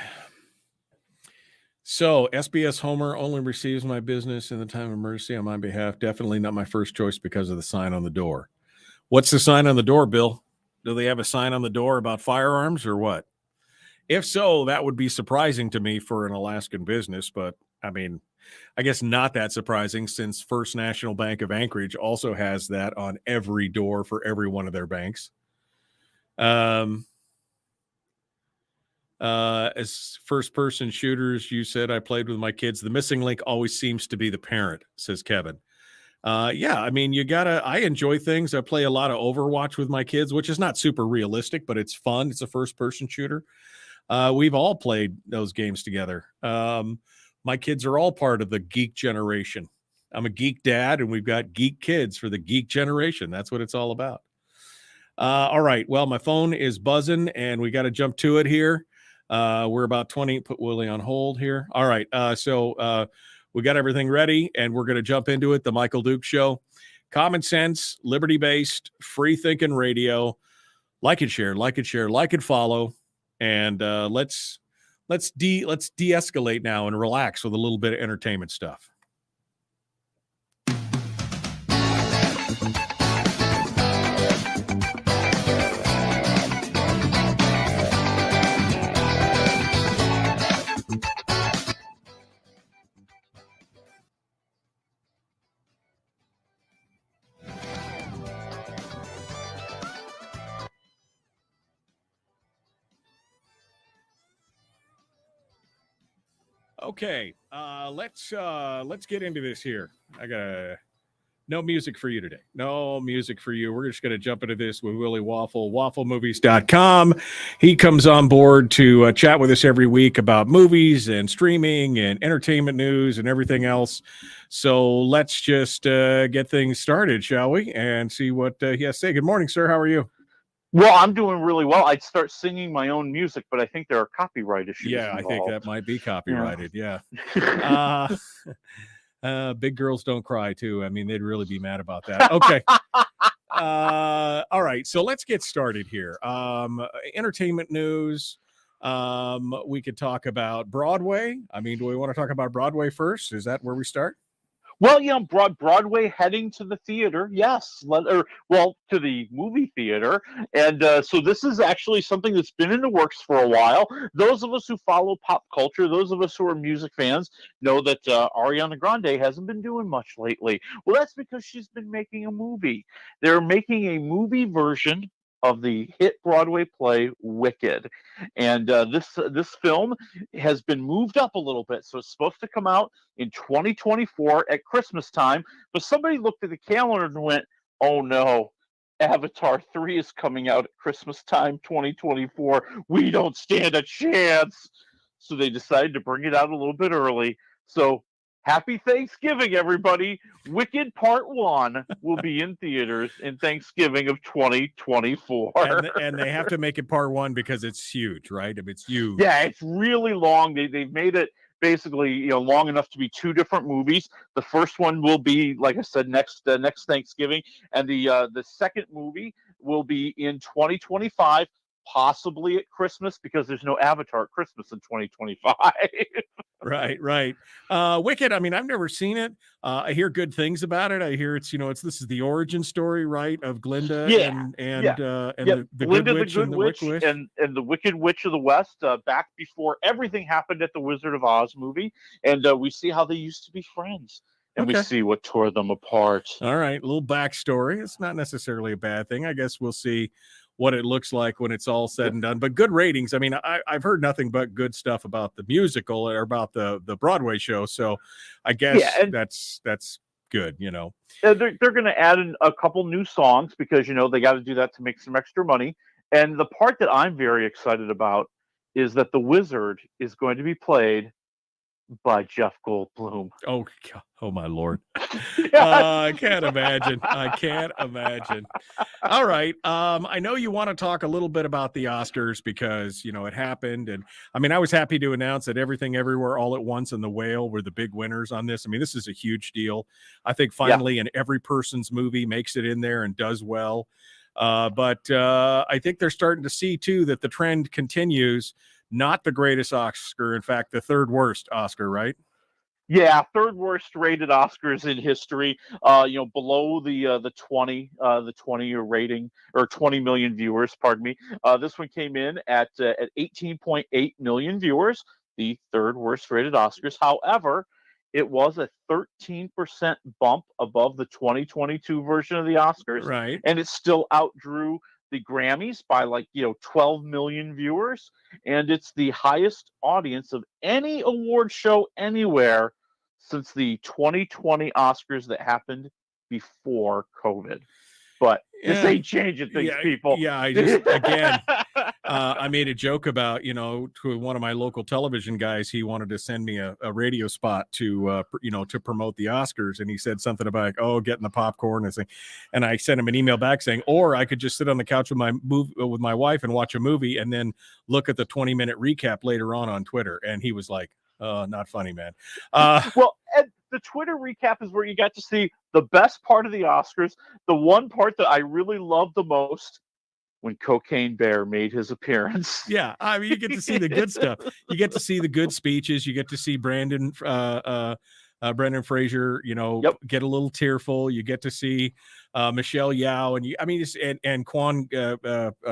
So SBS Homer only receives my business in the time of emergency on my behalf. Definitely not my first choice because of the sign on the door. What's the sign on the door, Bill? Do they have a sign on the door about firearms or what? If so, that would be surprising to me for an Alaskan business, but I mean, I guess not that surprising since First National Bank of Anchorage also has that on every door for every one of their banks. As first-person shooters, you said I played with my kids. The missing link always seems to be the parent, says Kevin. Yeah, I mean, I enjoy things. I play a lot of Overwatch with my kids, which is not super realistic, but it's fun. It's a first-person shooter. We've all played those games together. My kids are all part of the geek generation. I'm a geek dad, and we've got geek kids for the geek generation. That's what it's all about. All right. Well, my phone is buzzing, and we got to jump to it here. We're about 20. Put Willie on hold here. All right. So we got everything ready, and we're going to jump into it. The Michael Duke Show. Common sense, liberty-based, free-thinking radio. Like and share, like and follow. And let's de-escalate now and relax with a little bit of entertainment stuff. Okay, let's get into this here. I got no music for you today. No music for you. We're just going to jump into this with Willie Waffle, wafflemovies.com. He comes on board to chat with us every week about movies and streaming and entertainment news and everything else. So let's just get things started, shall we? And see what he has to say. Good morning, sir. How are you? Well, I'm doing really well. I'd start singing my own music, but I think there are copyright issues. Yeah, involved. I think that might be copyrighted. Yeah. Big girls don't cry too. I mean, they'd really be mad about that. Okay. All right. So let's get started here. Entertainment news. We could talk about Broadway. I mean, do we want to talk about Broadway first? Is that where we start? Well, yeah, Broadway heading to the theater, yes, to the movie theater, and so this is actually something that's been in the works for a while. Those of us who follow pop culture, those of us who are music fans, know that Ariana Grande hasn't been doing much lately. Well, that's because she's been making a movie. They're making a movie version of the hit Broadway play Wicked, and this film has been moved up a little bit, so it's supposed to come out in 2024 at Christmas time. But somebody looked at the calendar and went, "Oh no, Avatar 3 is coming out at Christmas time, 2024. We don't stand a chance." So they decided to bring it out a little bit early. So happy Thanksgiving, everybody. Wicked Part 1 will be in theaters in Thanksgiving of 2024. And they have to make it Part 1 because it's huge, right? I mean, it's huge. Yeah, it's really long. They've made it basically, long enough to be two different movies. The first one will be, like I said, next Thanksgiving, and the second movie will be in 2025, possibly at Christmas, because there's no Avatar at Christmas in 2025. Right. Wicked. I mean, I've never seen it. I hear good things about it. I hear this is the origin story, right, of Glinda the Glinda, Good Witch, the Good Witch, and the Wicked Witch of the West, back before everything happened at the Wizard of Oz movie, and we see how they used to be friends. and we Okay. see what tore them apart. All right, a little backstory. It's not necessarily a bad thing. I guess we'll see what it looks like when it's all said and done. But good ratings. I mean, I've heard nothing but good stuff about the musical or about the Broadway show. So I guess that's good. They're going to add in a couple new songs because they got to do that to make some extra money. And the part that I'm very excited about is that the Wizard is going to be played by Jeff Goldblum. Oh my Lord. I can't imagine. All right. I know you want to talk a little bit about the Oscars because, it happened. And I mean, I was happy to announce that Everything Everywhere All at Once and The Whale were the big winners on this. I mean, this is a huge deal. I think finally an every person's movie makes it in there and does well. But I think they're starting to see, too, that the trend continues. Not the greatest Oscar. In fact, the third worst Oscar, right? Yeah, third worst rated Oscars in history. Below the 20 rating or 20 million viewers. Pardon me. This one came in at 18.8 million viewers. The third worst rated Oscars. However, it was a 13% bump above the 2022 version of the Oscars, right? And it still outdrew the Grammys by 12 million viewers, and it's the highest audience of any award show anywhere since the 2020 Oscars that happened before COVID. But this ain't changing things, people. Yeah, I just, again, I made a joke about, to one of my local television guys. He wanted to send me a radio spot to promote the Oscars. And he said something about, getting the popcorn and thing. And I sent him an email back saying, or I could just sit on the couch with my wife and watch a movie and then look at the 20-minute recap later on Twitter. And he was like, not funny, man. Well, Ed, the Twitter recap is where you got to see the best part of the Oscars. The one part that I really loved the most, when Cocaine Bear made his appearance. Yeah, I mean, you get to see the good stuff. You get to see the good speeches. You get to see Brendan Fraser, get a little tearful. You get to see Michelle Yeoh, and Kwan.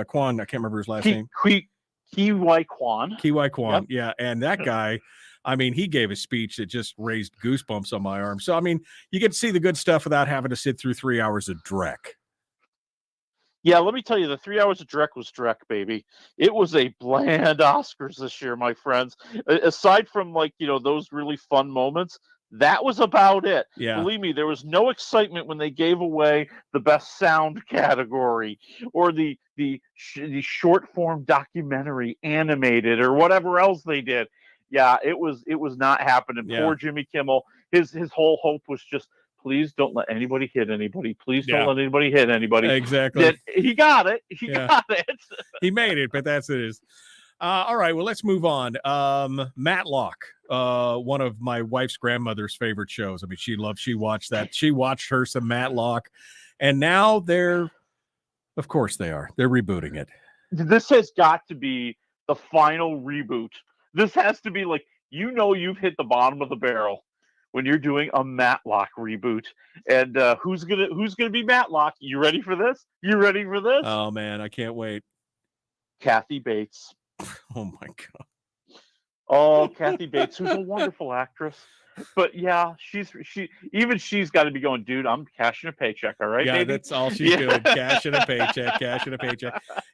Kwan, I can't remember his last name. Ki-Wai Kwan. Ki-Wai Kwan, yep. Yeah, and that guy. I mean, he gave a speech that just raised goosebumps on my arm. So, I mean, you get to see the good stuff without having to sit through 3 hours of dreck. Yeah, let me tell you, the 3 hours of dreck was dreck, baby. It was a bland Oscars this year, my friends. Aside from, those really fun moments, that was about it. Yeah. Believe me, there was no excitement when they gave away the best sound category or the short form documentary animated or whatever else they did. Yeah, it was not happening. Yeah. Poor Jimmy Kimmel. His whole hope was just, please don't let anybody hit anybody. Please don't let anybody hit anybody. Exactly. He got it. He got it. He made it, but that's it is. All right, well, let's move on. Matlock, one of my wife's grandmother's favorite shows. I mean, she watched that. She watched her some Matlock, and now they're rebooting it. This has got to be the final reboot. This has to be you've hit the bottom of the barrel when you're doing a Matlock reboot. And who's gonna be Matlock? You ready for this? Oh man, I can't wait. Kathy Bates. Oh my God. Oh, Kathy Bates, who's a wonderful actress. But yeah, she's got to be going, dude, I'm cashing a paycheck, all right? Yeah, baby? That's all she's doing. Cashing a paycheck.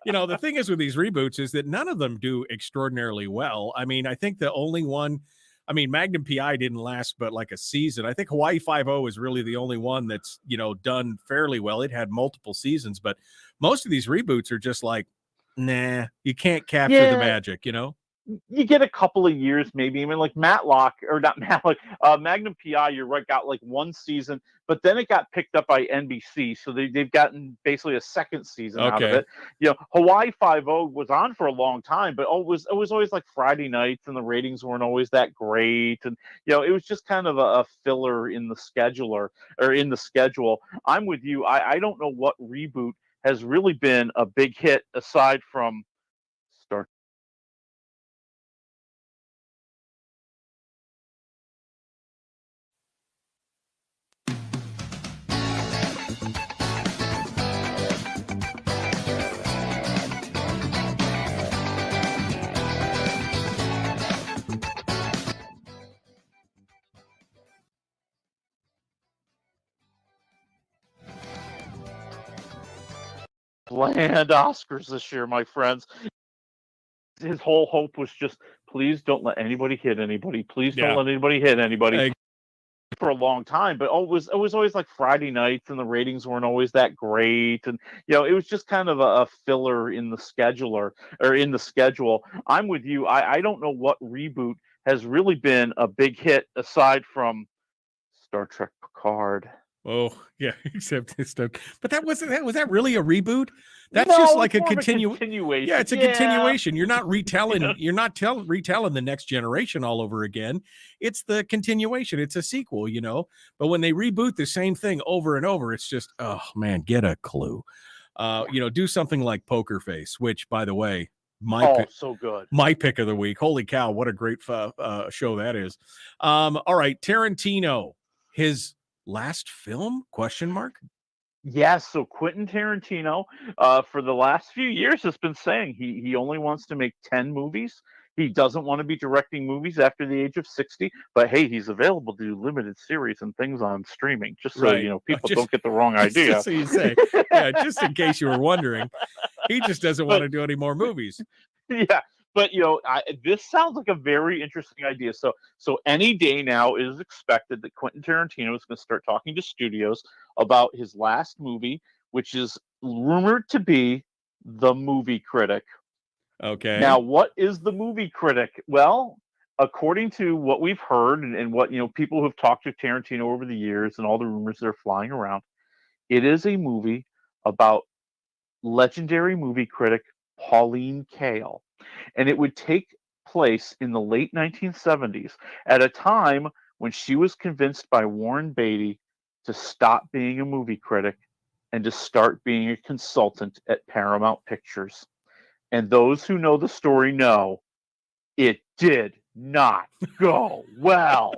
The thing is with these reboots is that none of them do extraordinarily well. I mean, I think the only one, Magnum PI didn't last but like a season. I think Hawaii Five-0 is really the only one that's, done fairly well. It had multiple seasons, but most of these reboots are just like, nah, you can't capture the magic, You get a couple of years, maybe. I mean, like Matlock, or not Matlock, Magnum PI, you're right, got like one season, but then it got picked up by NBC, so they've gotten basically a second season out of it. Hawaii Five-0 was on for a long time, but it was always like Friday nights, and the ratings weren't always that great, and it was just kind of a filler in the schedule. I'm with you. I don't know what reboot has really been a big hit aside from Star bland Oscars this year, my friends. His whole hope was just, please don't let anybody hit anybody. Please don't Yeah. let anybody hit anybody. Hey. For a long time, but it was always like Friday nights, and the ratings weren't always that great, and it was just kind of a filler in the scheduler or in the schedule. I'm with you. I don't know what reboot has really been a big hit aside from Star Trek Picard. Oh yeah, except it's stuff. But was that really a reboot? That's No, just like it's a more of continuation. Yeah, it's a continuation. You're not retelling. You're not retelling the Next Generation all over again. It's the continuation. It's a sequel, But when they reboot the same thing over and over, it's just, oh man, get a clue. Do something like Poker Face, which, by the way, so good. My pick of the week. Holy cow, what a great show that is. All right, Tarantino, his last film? ? Yes, so Quentin Tarantino, for the last few years, has been saying he only wants to make 10 movies. He doesn't want to be directing movies after the age of 60, but hey, he's available to do limited series and things on streaming, just so people don't get the wrong idea. Just so you say, yeah, just in case you were wondering, he just doesn't want to do any more movies. Yeah, but this sounds like a very interesting idea. So any day now it is expected that Quentin Tarantino is going to start talking to studios about his last movie, which is rumored to be The Movie Critic. Okay. Now, what is The Movie Critic? Well, according to what we've heard and what people who have talked to Tarantino over the years and all the rumors that are flying around, it is a movie about legendary movie critic Pauline Kael. And it would take place in the late 1970s at a time when she was convinced by Warren Beatty to stop being a movie critic and to start being a consultant at Paramount Pictures. And those who know the story know it did not go well.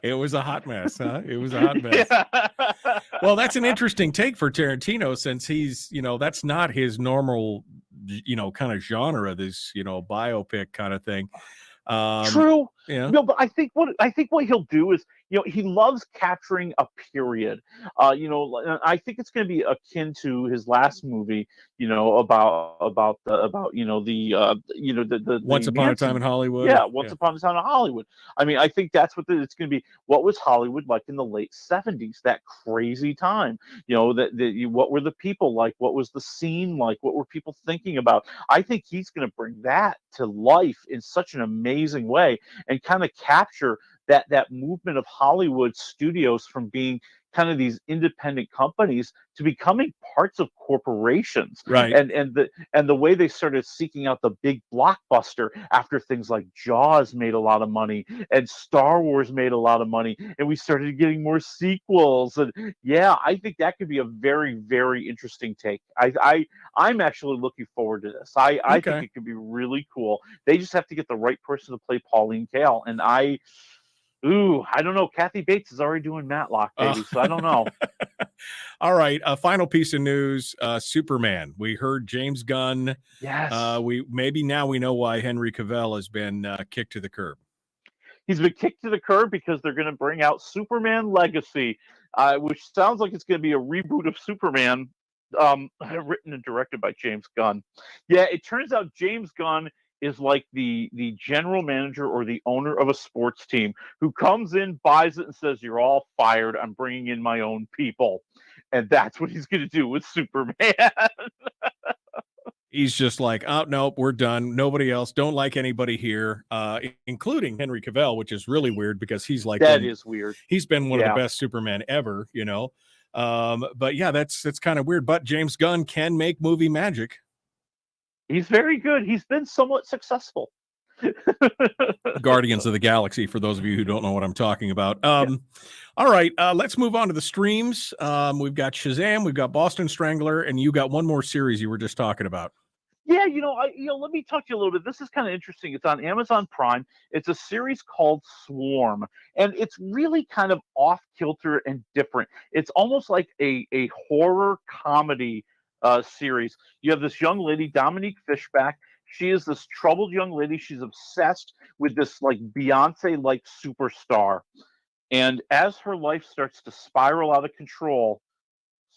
It was a hot mess, huh? It was a hot mess. Yeah. Well, that's an interesting take for Tarantino, since he's, that's not his normal, kind of genre, this, biopic kind of thing. True. Yeah. No, but I think what he'll do is, he loves capturing a period. I think it's going to be akin to his last movie, about the Once Upon a Time in Hollywood. Yeah, Once Upon a Time in Hollywood. I mean, I think that's what it's going to be. What was Hollywood like in the late 70s? That crazy time. What were the people like? What was the scene like? What were people thinking about? I think he's going to bring that to life in such an amazing way and kind of capture that movement of Hollywood studios from being kind of these independent companies to becoming parts of corporations, right? And the way they started seeking out the big blockbuster after things like Jaws made a lot of money and Star Wars made a lot of money, and we started getting more sequels. And yeah, I think that could be a very, very interesting take. I'm actually looking forward to this. I think it could be really cool. They just have to get the right person to play Pauline Kael, and I don't know. Kathy Bates is already doing Matlock, baby, so I don't know. All right, a final piece of news: Superman. We heard James Gunn. Yes. Now we know why Henry Cavill has been kicked to the curb. He's been kicked to the curb because they're going to bring out Superman Legacy, which sounds like it's going to be a reboot of Superman, written and directed by James Gunn. Yeah, it turns out James Gunn is like the general manager or the owner of a sports team who comes in, buys it, and says, "You're all fired. I'm bringing in my own people." And that's what he's going to do with Superman. He's just like, "Oh, no, we're done. Nobody else. Don't like anybody here, including Henry Cavill," which is really weird because he's like, that is weird. He's been one of the best Superman ever, But yeah, that's kind of weird. But James Gunn can make movie magic. He's very good. He's been somewhat successful. Guardians of the Galaxy, for those of you who don't know what I'm talking about. All right, let's move on to the streams. We've got Shazam, we've got Boston Strangler, and you got one more series you were just talking about. Yeah, let me talk to you a little bit. This is kind of interesting. It's on Amazon Prime. It's a series called Swarm, and it's really kind of off kilter and different. It's almost like a horror comedy series. You have this young lady, Dominique Fishback. She is this troubled young lady. She's obsessed with this like Beyonce-like superstar. And as her life starts to spiral out of control,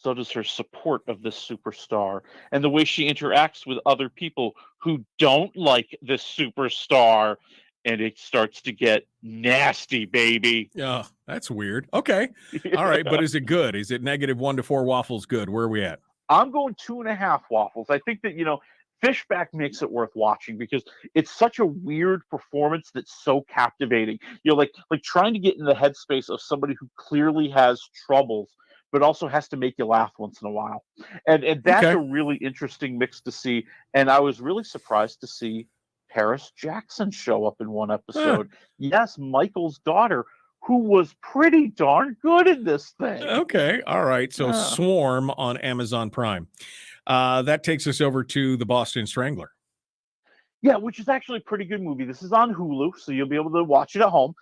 so does her support of this superstar and the way she interacts with other people who don't like this superstar. And it starts to get nasty, baby. Yeah, that's weird. Okay. All right. But is it good? Is it -1 to 4 waffles good? Where are we at? I'm going 2.5 waffles. I think that, Fishback makes it worth watching because it's such a weird performance that's so captivating. Like trying to get in the headspace of somebody who clearly has troubles, but also has to make you laugh once in a while. And that's a really interesting mix to see. And I was really surprised to see Paris Jackson show up in one episode. Yes, Michael's daughter, who was pretty darn good in this thing. Okay. All right. So Swarm on Amazon Prime. That takes us over to The Boston Strangler. Yeah, which is actually a pretty good movie. This is on Hulu, so you'll be able to watch it at home.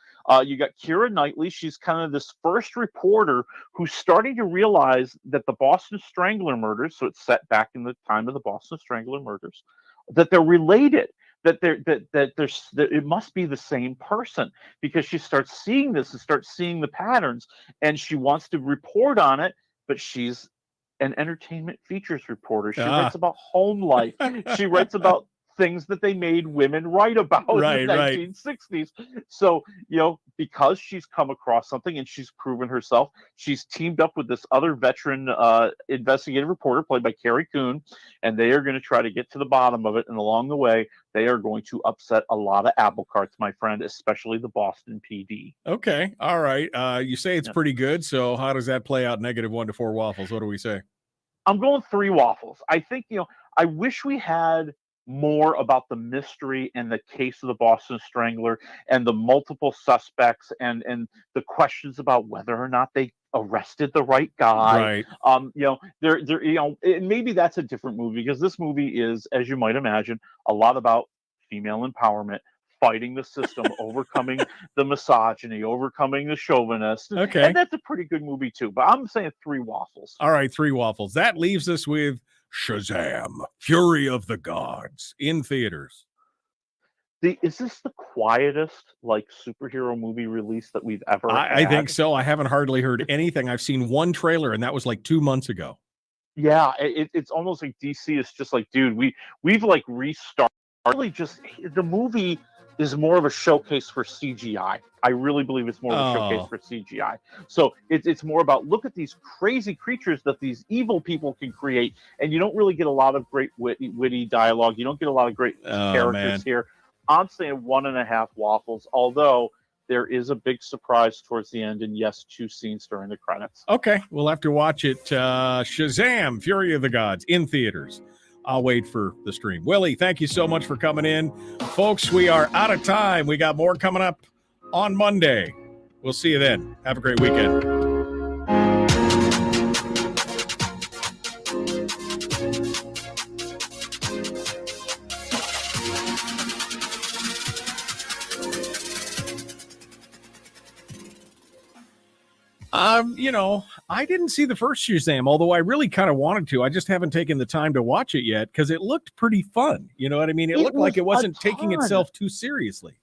You got Keira Knightley. She's kind of this first reporter who's starting to realize that the Boston Strangler murders, so it's set back in the time of the Boston Strangler murders, that they're related. That it must be the same person, because she starts seeing this and starts seeing the patterns, and she wants to report on it, but she's an entertainment features reporter. She writes about home life. She writes about things that they made women write about in the 1960s. So, because she's come across something and she's proven herself, she's teamed up with this other veteran investigative reporter played by Carrie Coon, and they are going to try to get to the bottom of it. And along the way, they are going to upset a lot of apple carts, my friend, especially the Boston PD. Okay. All right. You say it's pretty good. So how does that play out? -1 to 4 waffles. What do we say? I'm going 3 waffles. I think, I wish we had more about the mystery and the case of the Boston Strangler and the multiple suspects and the questions about whether or not they arrested the right guy. Right. And maybe that's a different movie, because this movie is, as you might imagine, a lot about female empowerment, fighting the system, overcoming the misogyny, overcoming the chauvinist. Okay. And that's a pretty good movie too. But I'm saying 3 waffles. All right, 3 waffles. That leaves us with Shazam! Fury of the Gods in theaters. Is this the quietest superhero movie release that we've ever had? I think so. I haven't hardly heard anything. I've seen one trailer, and that was 2 months ago. Yeah, it's almost like DC is just like, dude, we've restarted. Really, just the movie is more of a showcase for CGI. I really believe it's more of a showcase for CGI. So it's more about, look at these crazy creatures that these evil people can create, and you don't really get a lot of great witty dialogue. You don't get a lot of great characters here. I'm saying 1.5 waffles, although there is a big surprise towards the end, and yes, 2 scenes during the credits. Okay, we'll have to watch it. Shazam! Fury of the Gods in theaters. I'll wait for the stream. Willie, thank you so much for coming in. Folks, we are out of time. We got more coming up on Monday. We'll see you then. Have a great weekend. I didn't see the first Shazam, although I really kind of wanted to. I just haven't taken the time to watch it yet because it looked pretty fun. You know what I mean? It looked like it wasn't taking itself too seriously.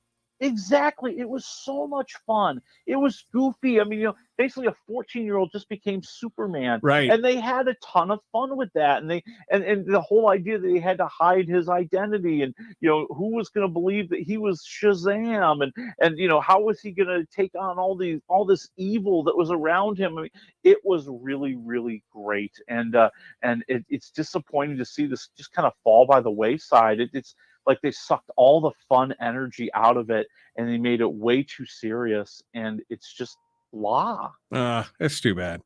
Exactly. It was so much fun. It was goofy. I mean, basically a 14-year-old just became Superman. Right. And they had a ton of fun with that. And and the whole idea that he had to hide his identity, and who was going to believe that he was Shazam, and how was he going to take on all this evil that was around him? I mean, it was really, really great. And it's disappointing to see this just kind of fall by the wayside. It's like they sucked all the fun energy out of it, and they made it way too serious, and it's just blah. That's too bad.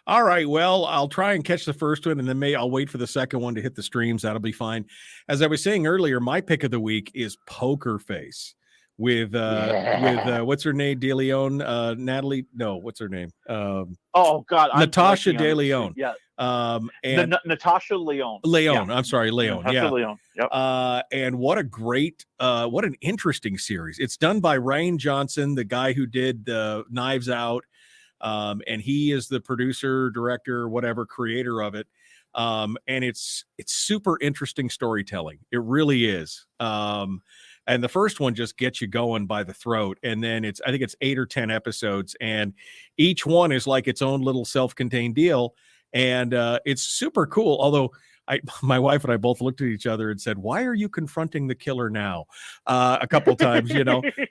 All right, well, I'll try and catch the first one, and then I'll wait for the second one to hit the streams. That'll be fine. As I was saying earlier, my pick of the week is Poker Face with what's her name? De Leon, Natalie. No, what's her name? Oh God, Natasha De Leon. Yeah. And Natasha Leon. Leon. Yeah. I'm sorry, Leon. Natasha Leon. Yep. And what a great, what an interesting series. It's done by Rian Johnson, the guy who did Knives Out. And he is the producer, director, whatever, creator of it. And it's super interesting storytelling. It really is. And the first one just gets you going by the throat. And then I think it's 8 or 10 episodes, and each one is like its own little self-contained deal. And it's super cool. Although my wife and I both looked at each other and said, "Why are you confronting the killer now?" A couple times,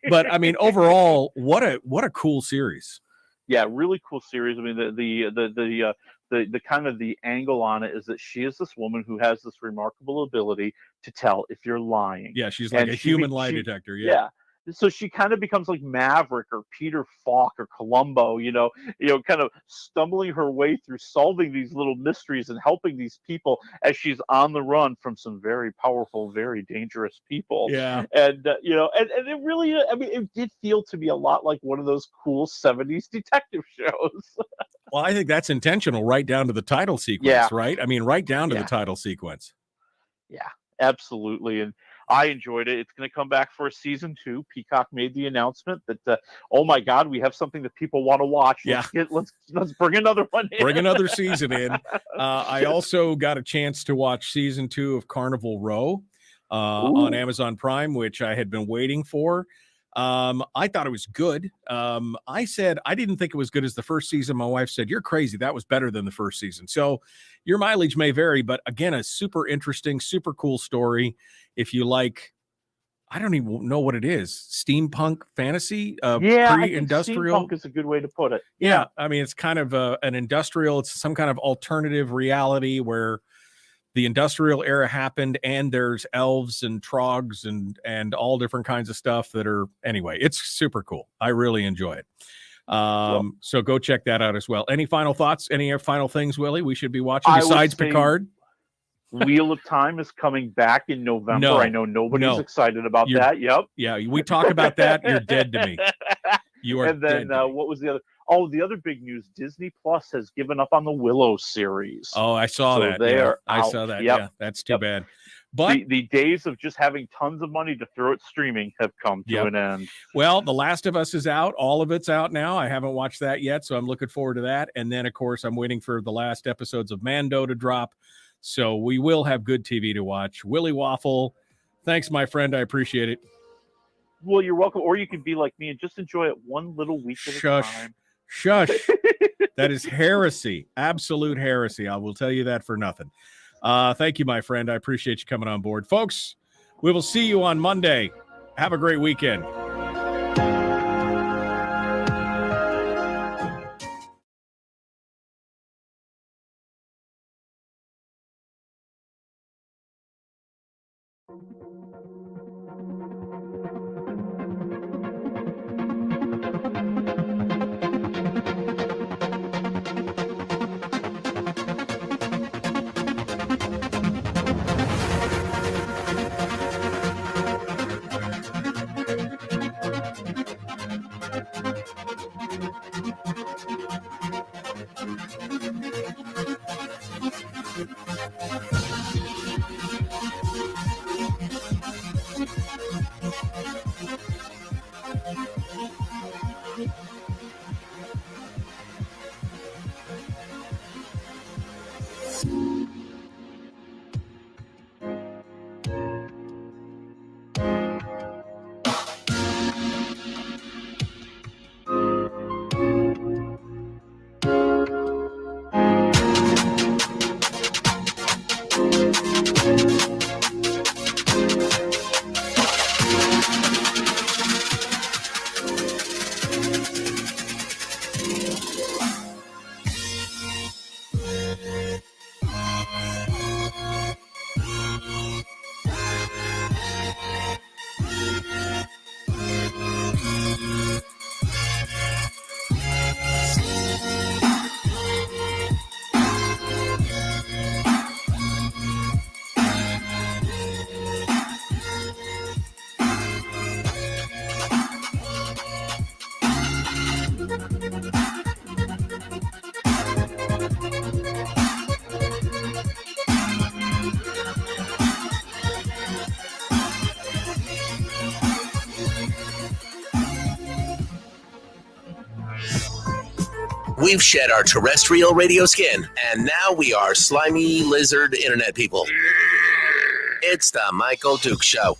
But I mean, overall, what a cool series. Yeah, really cool series. I mean, the kind of the angle on it is that she is this woman who has this remarkable ability to tell if you're lying. Yeah, she's like a human lie detector. Yeah. So she kind of becomes like Maverick or Peter Falk or Columbo, kind of stumbling her way through solving these little mysteries and helping these people as she's on the run from some very powerful, very dangerous people. Yeah. And and it really, I mean, it did feel to me a lot like one of those cool 70s detective shows. Well, I think that's intentional, right down to the title sequence, right? I mean, right down to the title sequence. Yeah, absolutely. And I enjoyed it. It's going to come back for a season 2. Peacock made the announcement that, oh my God, we have something that people want to watch. Let's bring another one in. Bring another season in. I also got a chance to watch season 2 of Carnival Row on Amazon Prime, which I had been waiting for. I thought it was good. I said I didn't think it was good as the first season. My wife said, "You're crazy. That was better than the first season." So your mileage may vary, but again, a super interesting, super cool story. If you like, I don't even know what it is, steampunk fantasy, pre-industrial. Steampunk is a good way to put it. Yeah, I mean, it's kind of an industrial. It's some kind of alternative reality where the industrial era happened, and there's elves and trogs and all different kinds of stuff that are, anyway, it's super cool. I really enjoy it. So go check that out as well. Any final thoughts? Any final things, Willie, we should be watching besides Picard? Wheel of Time is coming back in November. No, I know nobody's excited about that. Yep. Yeah, we talk about that, you're dead to me. You are. And then what was the other? Oh, the other big news: Disney Plus has given up on the Willow series. Oh, I saw that. I saw that. Yep. Yeah, that's too bad. But the days of just having tons of money to throw at streaming have come to an end. Well, The Last of Us is out. All of it's out now. I haven't watched that yet, so I'm looking forward to that. And then, of course, I'm waiting for the last episodes of Mando to drop. So we will have good TV to watch. Willie Waffle, thanks, my friend. I appreciate it. Well, you're welcome. Or you can be like me and just enjoy it one little week at a time. Shush. That is heresy. Absolute heresy. I will tell you that for nothing. Thank you, my friend. I appreciate you coming on board. Folks, we will see you on Monday. Have a great weekend. We've shed our terrestrial radio skin, and now we are slimy lizard internet people. It's the Michael Duke Show.